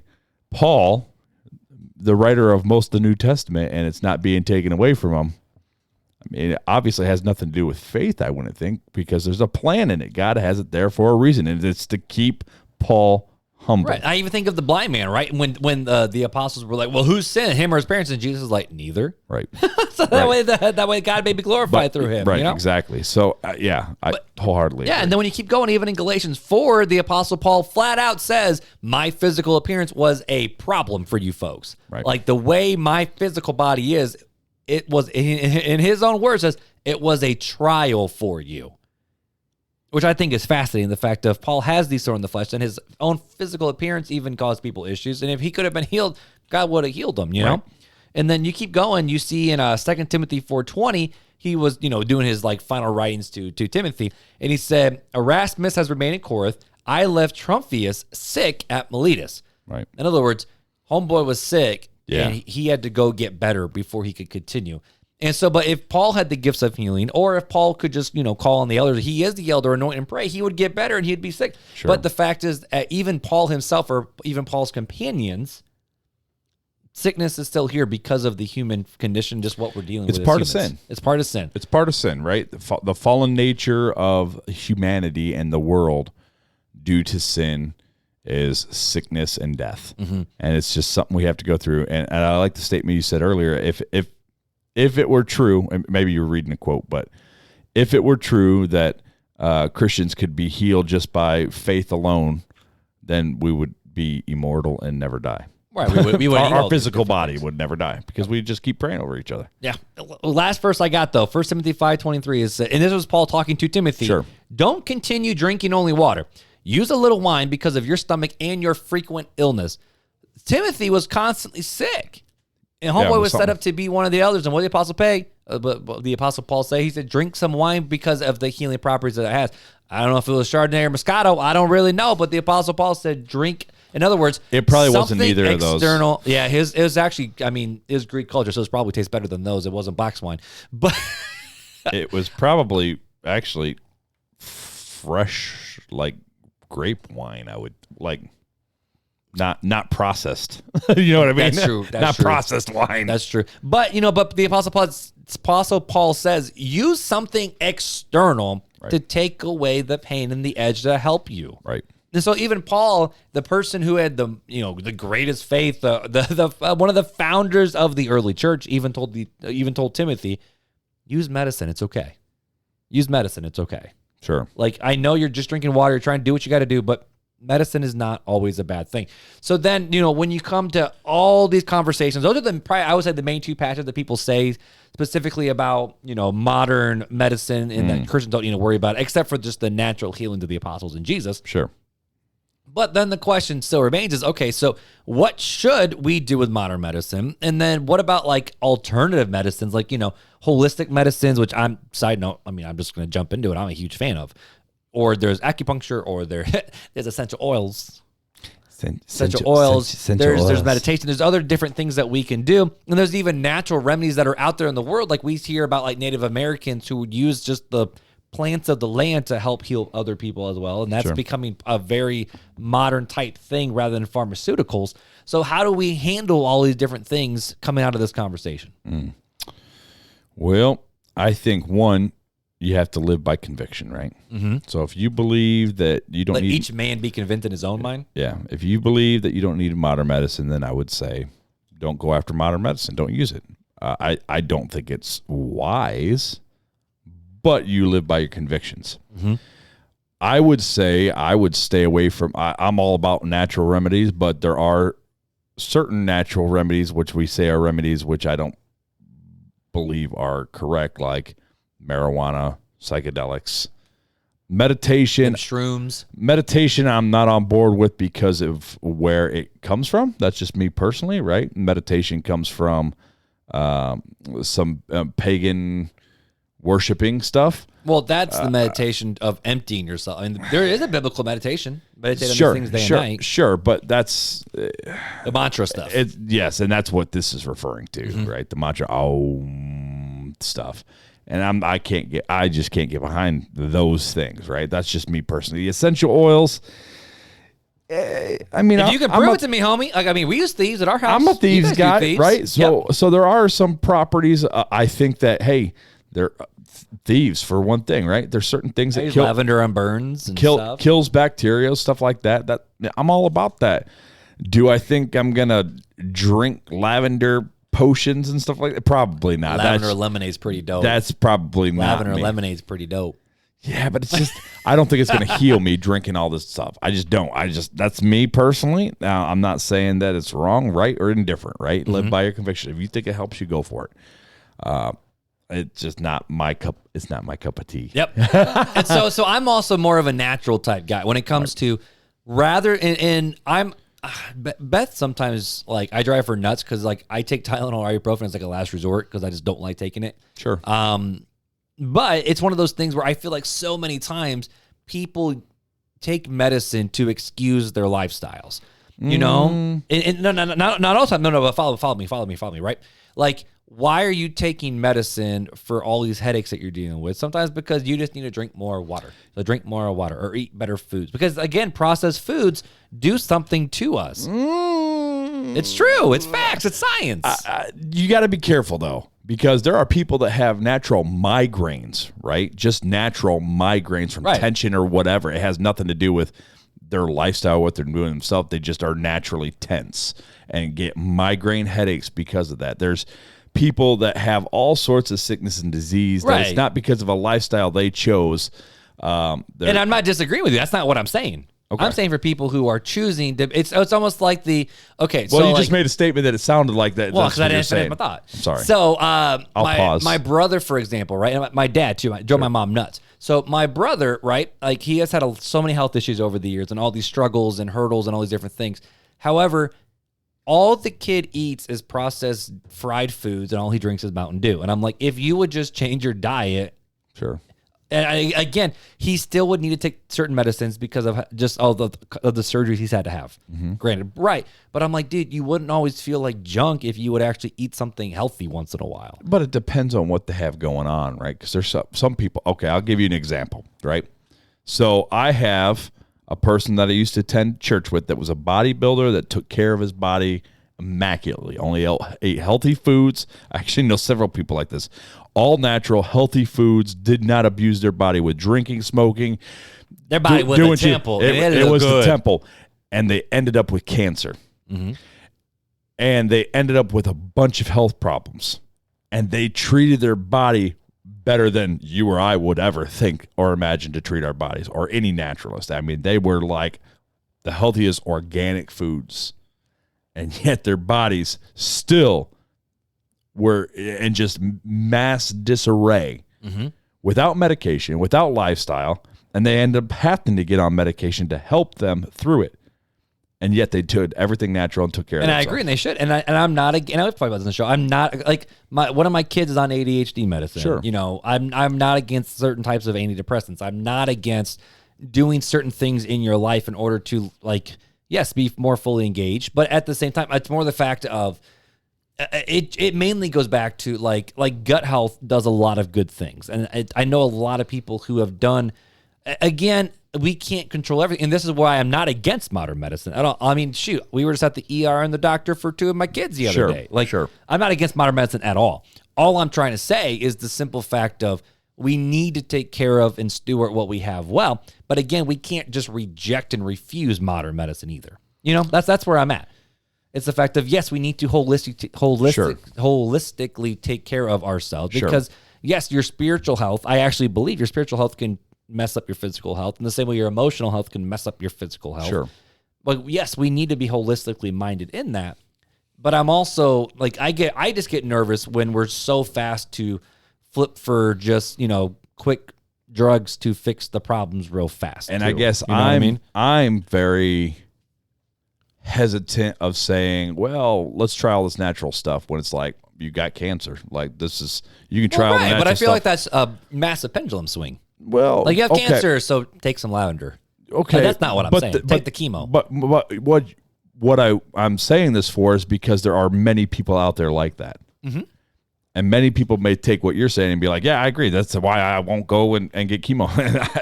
Paul, the writer of most of the New Testament, and it's not being taken away from him. I mean, it obviously has nothing to do with faith, I wouldn't think, because there's a plan in it. God has it there for a reason, and it's to keep Paul humble. Right. I even think of the blind man, right? When the apostles were like, well, who sinned, him or his parents? And Jesus is like, neither. Right. So that way God may be glorified through him. Right, exactly. So, I wholeheartedly agree. And then when you keep going, even in Galatians 4, the Apostle Paul flat out says, my physical appearance was a problem for you folks. Right. Like the way my physical body is, it was, in his own words, says, it was a trial for you. Which I think is fascinating, the fact of Paul has these thorns in the flesh, and his own physical appearance even caused people issues. And if he could have been healed, God would have healed him, you know? And then you keep going, you see in 2 Timothy 4:20, he was, doing his final writings to Timothy, and he said, Erasmus has remained in Corinth. I left Trophimus sick at Miletus. Right. In other words, homeboy was sick, Yeah. and he had to go get better before he could continue. And so, but if Paul had the gifts of healing, or if Paul could just, call on the elders, he is the elder, anoint and pray, he would get better and he'd be sick. Sure. But the fact is, even Paul himself, or even Paul's companions, sickness is still here because of the human condition, just what we're dealing with. It's part of sin. It's part of sin. It's part of sin, right? The fallen nature of humanity and the world due to sin is sickness and death. Mm-hmm. And it's just something we have to go through. And I like the statement you said earlier. If it were true, and maybe you were reading a quote, but if it were true that Christians could be healed just by faith alone, then we would be immortal and never die. Right, we would our physical body would never die because we just keep praying over each other. Yeah. Last verse I got, though, 1 Timothy 5:23 is, and this was Paul talking to Timothy. Sure. Don't continue drinking only water. Use a little wine because of your stomach and your frequent illness. Timothy was constantly sick. And homeboy was set up to be one of the elders. And what did the Apostle but the Apostle Paul say? He said, drink some wine because of the healing properties that it has. I don't know if it was Chardonnay or Moscato. I don't really know. But the Apostle Paul said, drink. In other words, it probably wasn't either of those. Yeah, it was actually, it was Greek culture, so it probably tastes better than those. It wasn't box wine. But it was probably actually fresh, like grape wine, I would like. Not processed. You know what I mean? That's true. Not processed wine. That's true. But but the Apostle Paul says use something external to take away the pain and the edge to help you. Right. And so even Paul, the person who had the greatest faith, the one of the founders of the early church, even told Timothy, use medicine. It's okay. Use medicine. It's okay. Sure. Like I know you're just drinking water, you're trying to do what you got to do, but medicine is not always a bad thing. So then, when you come to all these conversations, those are I would say the main two passages that people say specifically about, modern medicine and that Christians don't need to worry about it, except for just the natural healing to the apostles and Jesus. Sure. But then the question still remains is, okay, so what should we do with modern medicine? And then what about alternative medicines, holistic medicines, which I'm just going to jump into it. I'm a huge fan of. Or there's acupuncture, or there's essential oils. essential oils. There's meditation. There's other different things that we can do. And there's even natural remedies that are out there in the world. Like we hear about like Native Americans who would use just the plants of the land to help heal other people as well. And that's becoming a very modern type thing rather than pharmaceuticals. So how do we handle all these different things coming out of this conversation? Well, I think one, you have to live by conviction, right? Mm-hmm. So if you believe that you don't need... each man be convinced in his own mind? Yeah. If you believe that you don't need modern medicine, then I would say don't go after modern medicine. Don't use it. I don't think it's wise, but you live by your convictions. Mm-hmm. I would say I would stay away from... I'm all about natural remedies, but there are certain natural remedies which we say are remedies which I don't believe are correct, like marijuana, psychedelics, meditation, and shrooms. Meditation I'm not on board with because of where it comes from. That's just me personally, right? Meditation comes from some pagan worshiping stuff. Well, that's the meditation of emptying yourself. I mean, there is a biblical meditation. Meditate on these things day and night. Sure, but that's... the mantra stuff. Yes, and that's what this is referring to, right? The mantra stuff. And I just can't get behind those things, right? That's just me personally. The essential oils, I mean, if you can prove it to me, homie. Like, I mean, we use thieves at our house. I'm a thieves guy, right? So there are some properties. I think that they're thieves for one thing, right? There's certain things that kill lavender on burns and stuff. Kills bacteria, stuff like that. That I'm all about that. Do I think I'm gonna drink lavender potions and stuff like that? Probably not. Lavender lemonade's pretty dope. That's probably not lavender lemonade's pretty dope. Yeah, but it's just I don't think it's going to heal me drinking all this stuff. I just don't. That's me personally. Now, I'm not saying that it's wrong, right, or indifferent, right? Live by your conviction. If you think it helps you, go for it. It's just not my cup. It's not my cup of tea. Yep. And so I'm also more of a natural type guy when it comes to and I'm. Beth sometimes, like, I drive her nuts because, like, I take Tylenol or ibuprofen as, like, a last resort because I just don't like taking it. Sure. But it's one of those things where I feel like so many times people take medicine to excuse their lifestyles, you know? And not all the time. No, but follow me, right? Like, why are you taking medicine for all these headaches that you're dealing with? Sometimes because you just need to drink more water. So drink more water or eat better foods. Because, again, processed foods do something to us. It's true. It's facts. It's science. You got to be careful, though, because there are people that have natural migraines, right? Just natural migraines from tension or whatever. It has nothing to do with their lifestyle, what they're doing themselves. They just are naturally tense and get migraine headaches because of that. There's people that have all sorts of sickness and disease that it's not because of a lifestyle they chose. And I'm not disagreeing with you. That's not what I'm saying. Okay. I'm saying for people who are choosing to, it's almost like Well, you just made a statement that it sounded like that. Well, because I didn't finish my thought. I'm sorry. So, I'll pause. My brother, for example, right, and my dad too, drove my mom nuts. So my brother, right, like he has had so many health issues over the years and all these struggles and hurdles and all these different things. However, all the kid eats is processed fried foods and all he drinks is Mountain Dew. And I'm like, if you would just change your diet. Sure. And again, he still would need to take certain medicines because of just all the surgeries he's had to have. Granted, right. But I'm like, dude, you wouldn't always feel like junk if you would actually eat something healthy once in a while. But it depends on what they have going on, right? Because there's some people. Okay, I'll give you an example, right? So I have a person that I used to attend church with that was a bodybuilder that took care of his body immaculately, only ate healthy foods. I actually know several people like this. All natural, healthy foods, did not abuse their body with drinking, smoking. Their body was a temple. It was the temple. And they ended up with cancer. And they ended up with a bunch of health problems. And they treated their body better than you or I would ever think or imagine to treat our bodies, or any naturalist. I mean, they were like the healthiest organic foods. And yet their bodies still were in just mass disarray without medication, without lifestyle, and they ended up having to get on medication to help them through it. And yet they did everything natural and took care of themselves. And I agree, and they should. And I'm not, and I've talked about this on the show, I'm not, like, one of my kids is on ADHD medicine. Sure. You know, I'm not against certain types of antidepressants. I'm not against doing certain things in your life in order to, like, yes, be more fully engaged. But at the same time, it's more the fact of it mainly goes back to like gut health does a lot of good things. And I know a lot of people who have done, again, we can't control everything. And this is why I'm not against modern medicine at all. I mean, shoot, we were just at the ER and the doctor for 2 of my kids the other day. Like, I'm not against modern medicine at all. All I'm trying to say is the simple fact of we need to take care of and steward what we have well. But again, we can't just reject and refuse modern medicine either. You know, that's where I'm at. It's the fact of, yes, we need to holistically take care of ourselves because, yes, your spiritual health, I actually believe your spiritual health can mess up your physical health in the same way your emotional health can mess up your physical health. Sure. But yes, we need to be holistically minded in that. But I'm also like, I just get nervous when we're so fast to flip for just, quick drugs to fix the problems real fast. And I guess I'm very hesitant of saying, well, let's try all this natural stuff when it's like you got cancer. Like you can try all the natural stuff. But I feel like that's a massive pendulum swing. Well, like you have cancer, so take some lavender. Okay, but that's not what I'm saying. Take the chemo. But what I'm saying this for is because there are many people out there like that. Mm-hmm. And many people may take what you're saying and be like, yeah, I agree. That's why I won't go and get chemo.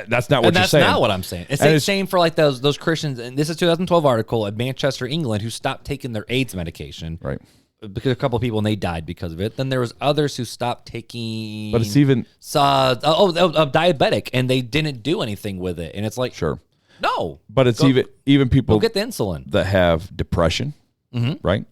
That's not what you're saying. That's not what I'm saying. It's the same for like those Christians. And this is a 2012 article at Manchester, England, who stopped taking their AIDS medication. Right. Because a couple of people, and they died because of it. Then there was others who stopped taking. But it's even. Diabetic, and they didn't do anything with it. And it's like. Sure. No. But it's even people. Go get the insulin. That have depression. Mm-hmm. Right.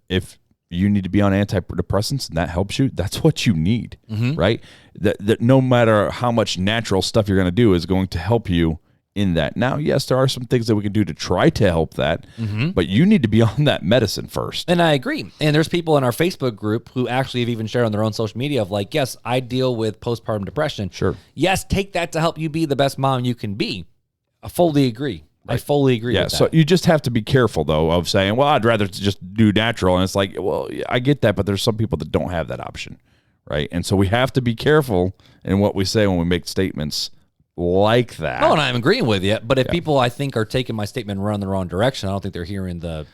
If you need to be on antidepressants and that helps you, that's what you need, right? That no matter how much natural stuff you're going to do is going to help you in that. Now, yes, there are some things that we can do to try to help that, but you need to be on that medicine first. And I agree. And there's people in our Facebook group who actually have even shared on their own social media of like, yes, I deal with postpartum depression. Sure. Yes, take that to help you be the best mom you can be. I fully agree. Right. I fully agree with that. So you just have to be careful, though, of saying, well, I'd rather just do natural. And it's like, well, I get that, but there's some people that don't have that option, right? And so we have to be careful in what we say when we make statements like that. No, and I'm agreeing with you. But if people, I think, are taking my statement and run the wrong direction, I don't think they're hearing the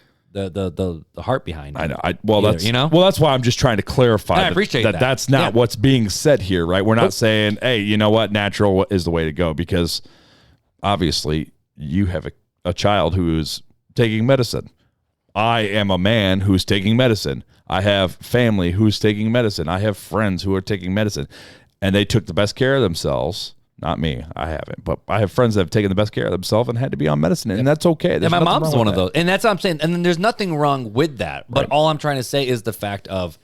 heart behind it. I know. That's why I'm just trying to clarify. I appreciate that. That's not what's being said here, right? We're not saying, hey, you know what? Natural is the way to go, because obviously you have a child who is taking medicine. I am a man who's taking medicine. I have family who's taking medicine. I have friends who are taking medicine, and they took the best care of themselves. Not me. I haven't, but I have friends that have taken the best care of themselves and had to be on medicine, and that's okay. And my mom's one of those, and that's what I'm saying. And then there's nothing wrong with that. But all I'm trying to say is the fact of,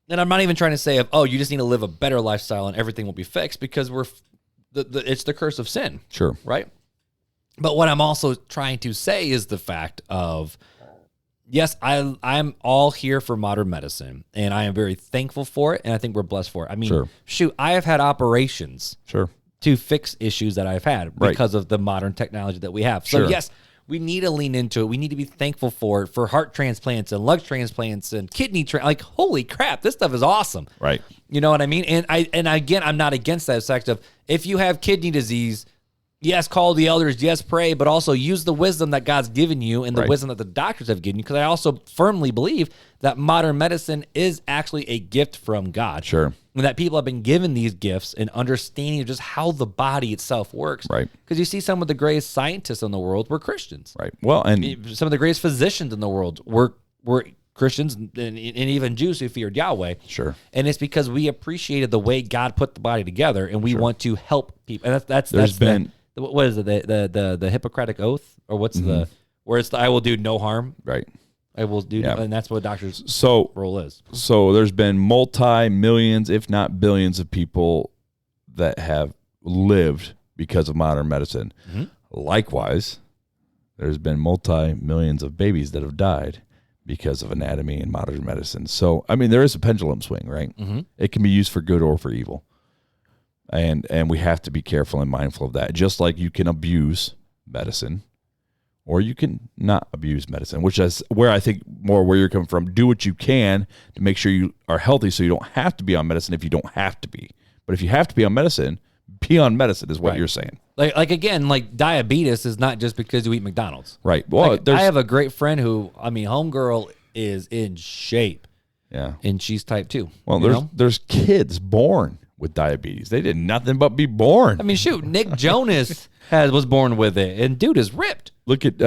and I'm not even trying to say of, oh, you just need to live a better lifestyle and everything will be fixed, because it's the curse of sin. Sure. Right? But what I'm also trying to say is the fact of, yes, I'm all here for modern medicine, and I am very thankful for it, and I think we're blessed for it. I mean, shoot, I have had operations to fix issues that I've had because of the modern technology that we have. So, yes, we need to lean into it. We need to be thankful for it, for heart transplants and lung transplants and kidney like, holy crap, this stuff is awesome. Right. You know what I mean? And again, I'm not against that fact of, if you have kidney disease, yes, call the elders, yes, pray, but also use the wisdom that God's given you and the wisdom that the doctors have given you, because I also firmly believe that modern medicine is actually a gift from God. Sure. And that people have been given these gifts and understanding of just how the body itself works. Right. Because you see some of the greatest scientists in the world were Christians. Right. Well, and some of the greatest physicians in the world were Christians and even Jews who feared Yahweh. Sure. And it's because we appreciated the way God put the body together, and we want to help people. And that's what is it? The Hippocratic Oath, or what's where it's I will do no harm. Right. I will do, and that's what a doctor's role is. So there's been multi-millions, if not billions, of people that have lived because of modern medicine. Mm-hmm. Likewise, there's been multi-millions of babies that have died because of anatomy and modern medicine. So, I mean, there is a pendulum swing, right? Mm-hmm. It can be used for good or for evil. And we have to be careful and mindful of that. Just like you can abuse medicine, or you can not abuse medicine, which is where I think more where you're coming from. Do what you can to make sure you are healthy, so you don't have to be on medicine if you don't have to be. But if you have to be on medicine is what you're saying. Like again, like diabetes is not just because you eat McDonald's. Right. Well, Like, I have a great friend who, I mean, homegirl is in shape. Yeah. And she's type 2. Well, there's kids born with diabetes. They did nothing but be born. I mean, shoot, Nick Jonas was born with it, and dude is ripped. Look at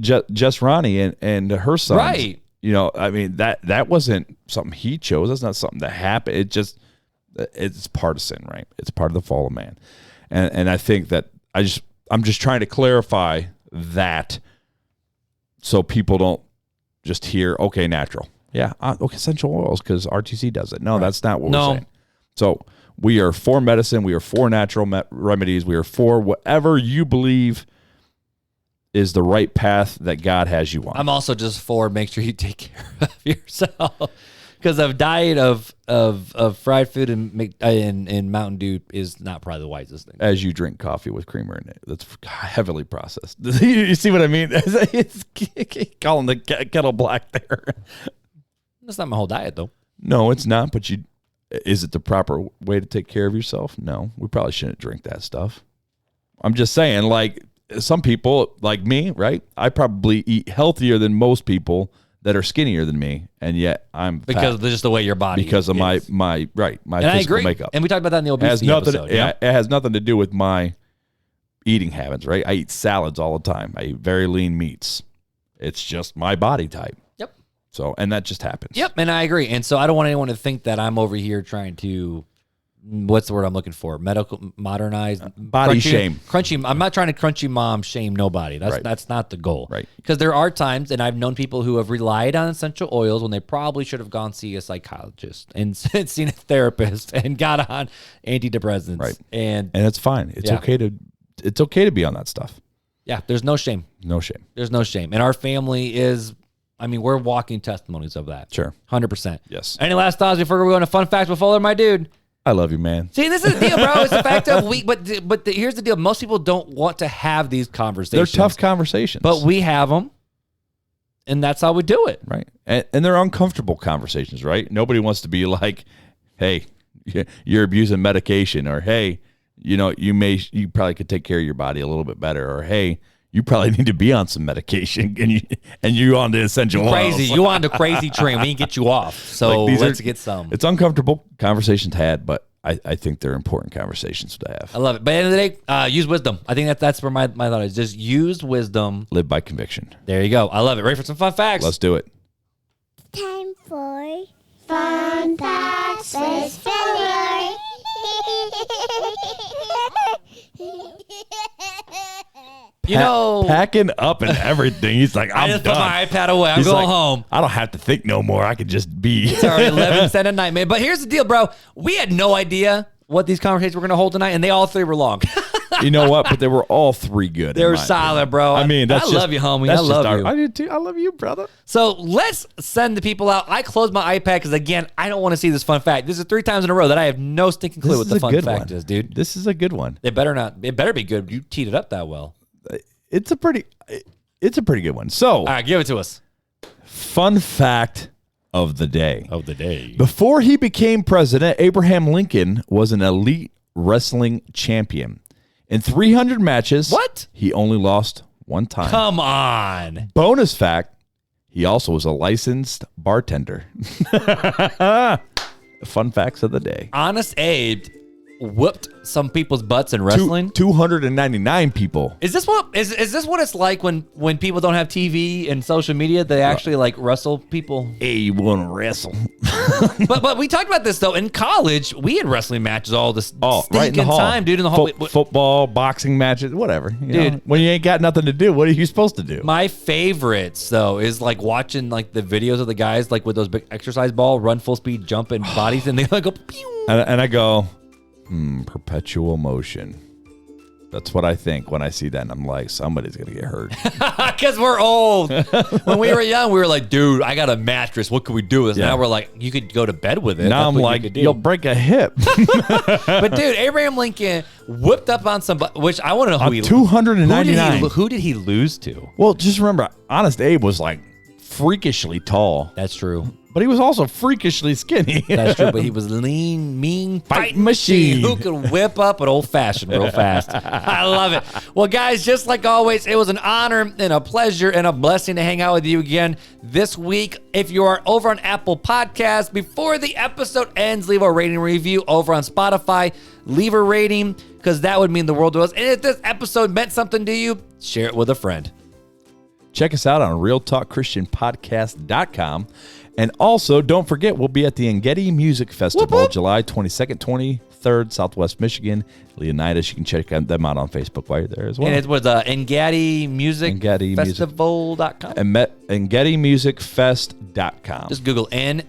Jess Ronnie and her son. Right. You know, I mean, that wasn't something he chose. That's not something that happened. It's partisan, right? It's part of the fall of man. And I think that I'm just trying to clarify that so people don't just hear, okay, natural. Yeah, okay, essential oils because RTC does it. No, that's not what we're saying. So we are for medicine. We are for natural remedies. We are for whatever you believe is the right path that God has you on. I'm also just for make sure you take care of yourself. Because a diet of fried food and Mountain Dew is not probably the wisest thing. As you drink coffee with creamer in it, that's heavily processed. You see what I mean? It's calling the kettle black there. That's not my whole diet, though. No, it's not. But is it the proper way to take care of yourself? No, we probably shouldn't drink that stuff. I'm just saying, like some people, like me, right? I probably eat healthier than most people that are skinnier than me, and yet I'm because fat of just the way your body because of is. my and physical makeup. And we talked about that in the obesity episode. It has nothing to do with my eating habits, right? I eat salads all the time. I eat very lean meats. It's just my body type. Yep. So, and that just happens. Yep, and I agree. And so I don't want anyone to think that I'm over here trying to, what's the word I'm looking for? Modernize, body shame. Crunchy. I'm not trying to crunchy mom shame nobody. That's not the goal. Right. Because there are times, and I've known people who have relied on essential oils when they probably should have gone see a psychologist and seen a therapist and got on antidepressants. Right. And it's fine. It's okay to be on that stuff. Yeah. There's no shame. No shame. There's no shame. And our family is, I mean, we're walking testimonies of that. Sure. 100%. Yes. Any last thoughts before we go into fun facts with Fuller, my dude? I love you, man. See, this is the deal, bro. It's the fact of here's the deal. Most people don't want to have these conversations. They're tough conversations. But we have them, and that's how we do it. Right. And they're uncomfortable conversations, right? Nobody wants to be like, hey, you're abusing medication, or hey, you probably could take care of your body a little bit better, or hey, you probably need to be on some medication, and you on the essential oils. Crazy. You on the crazy train. We can get you off. So let's get some. It's uncomfortable conversations had, but I think they're important conversations to have. I love it. But at the end of the day, use wisdom. I think that's where my thought is. Just use wisdom. Live by conviction. There you go. I love it. Ready for some fun facts? Let's do it. Time for Fun Facts with Fuller. Packing up and everything. He's like, I just put my iPad away. I'm going home. I don't have to think no more. I could just be. It's already 11 cent a night, man. But here's the deal, bro. We had no idea what these conversations were going to hold tonight, and they all three were long. You know what? But they were all three good. They were solid, bro. I mean, I love you, homie. I love you. I do too. I love you, brother. So let's send the people out. I closed my iPad because, again, I don't want to see this fun fact. This is 3 times in a row that I have no stinking clue what the fun fact is, dude. This is a good one. It better be good. You teed it up that well. It's a pretty good one. So, all right, give it to us. Fun fact of the day. Before Before he became president, Abraham Lincoln was an elite wrestling champion. In 300 matches, what? He only lost one time. Come on. Bonus fact, he also was a licensed bartender. Fun facts of the day. Honest Abe whooped some people's butts in wrestling. 299 people. Is this what it's like when people don't have TV and social media? They actually like wrestle people. Hey, you want to wrestle? but we talked about this though. In college, we had wrestling matches all the right in the hall. time, dude. In the hall, football, boxing matches, whatever. Dude, know, when you ain't got nothing to do, what are you supposed to do? My favorites though is like watching like the videos of the guys like with those big exercise ball, run full speed, jump and bodies, and they like go. Pew. And I go. Perpetual motion. That's what I think when I see that, and I'm like, somebody's gonna get hurt. Because we're old. When we were young, we were like, dude, I got a mattress. What can we do with it? Yeah. Now we're like, you could go to bed with it. Now That's I'm like, you'll break a hip. But dude, Abraham Lincoln whipped up on some, which I want to know who he 299. Who did he lose to? Well, just remember, Honest Abe was like freakishly tall. That's true. But he was also freakishly skinny. That's true, but he was lean, mean, fighting machine. who could whip up an old fashioned real fast. I love it. Well, guys, just like always, it was an honor and a pleasure and a blessing to hang out with you again this week. If you are over on Apple Podcasts, before the episode ends, leave a rating review. Over on Spotify, leave a rating, because that would mean the world to us. And if this episode meant something to you, share it with a friend. Check us out on realtalkchristianpodcast.com. And also, don't forget, we'll be at the Engedi Music Festival, Whoop. July 22nd, 23rd, Southwest Michigan. Leonidas, you can check them out on Facebook while you're there as well. And it was Engedi Music Engedi Festival.com. EngediMusicFest.com. Just Google N,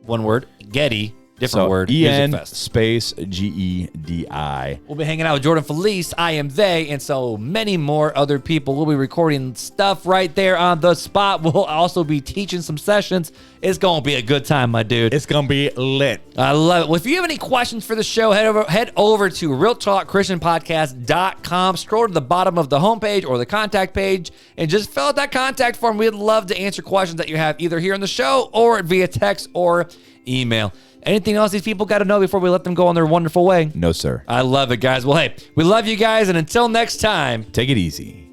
one word, Getty, different word, EN Music Fest. space GEDI. We'll be hanging out with Jordan Felice, I Am They, and so many more other people. We'll be recording stuff right there on the spot. We'll also be teaching some sessions. It's going to be a good time, my dude. It's going to be lit. I love it. Well, if you have any questions for the show, head over to realtalkchristianpodcast.com. Scroll to the bottom of the homepage or the contact page and just fill out that contact form. We'd love to answer questions that you have either here on the show or via text or email. Anything else these people got to know before we let them go on their wonderful way? No, sir. I love it, guys. Well, hey, we love you guys, and until next time, Take it easy.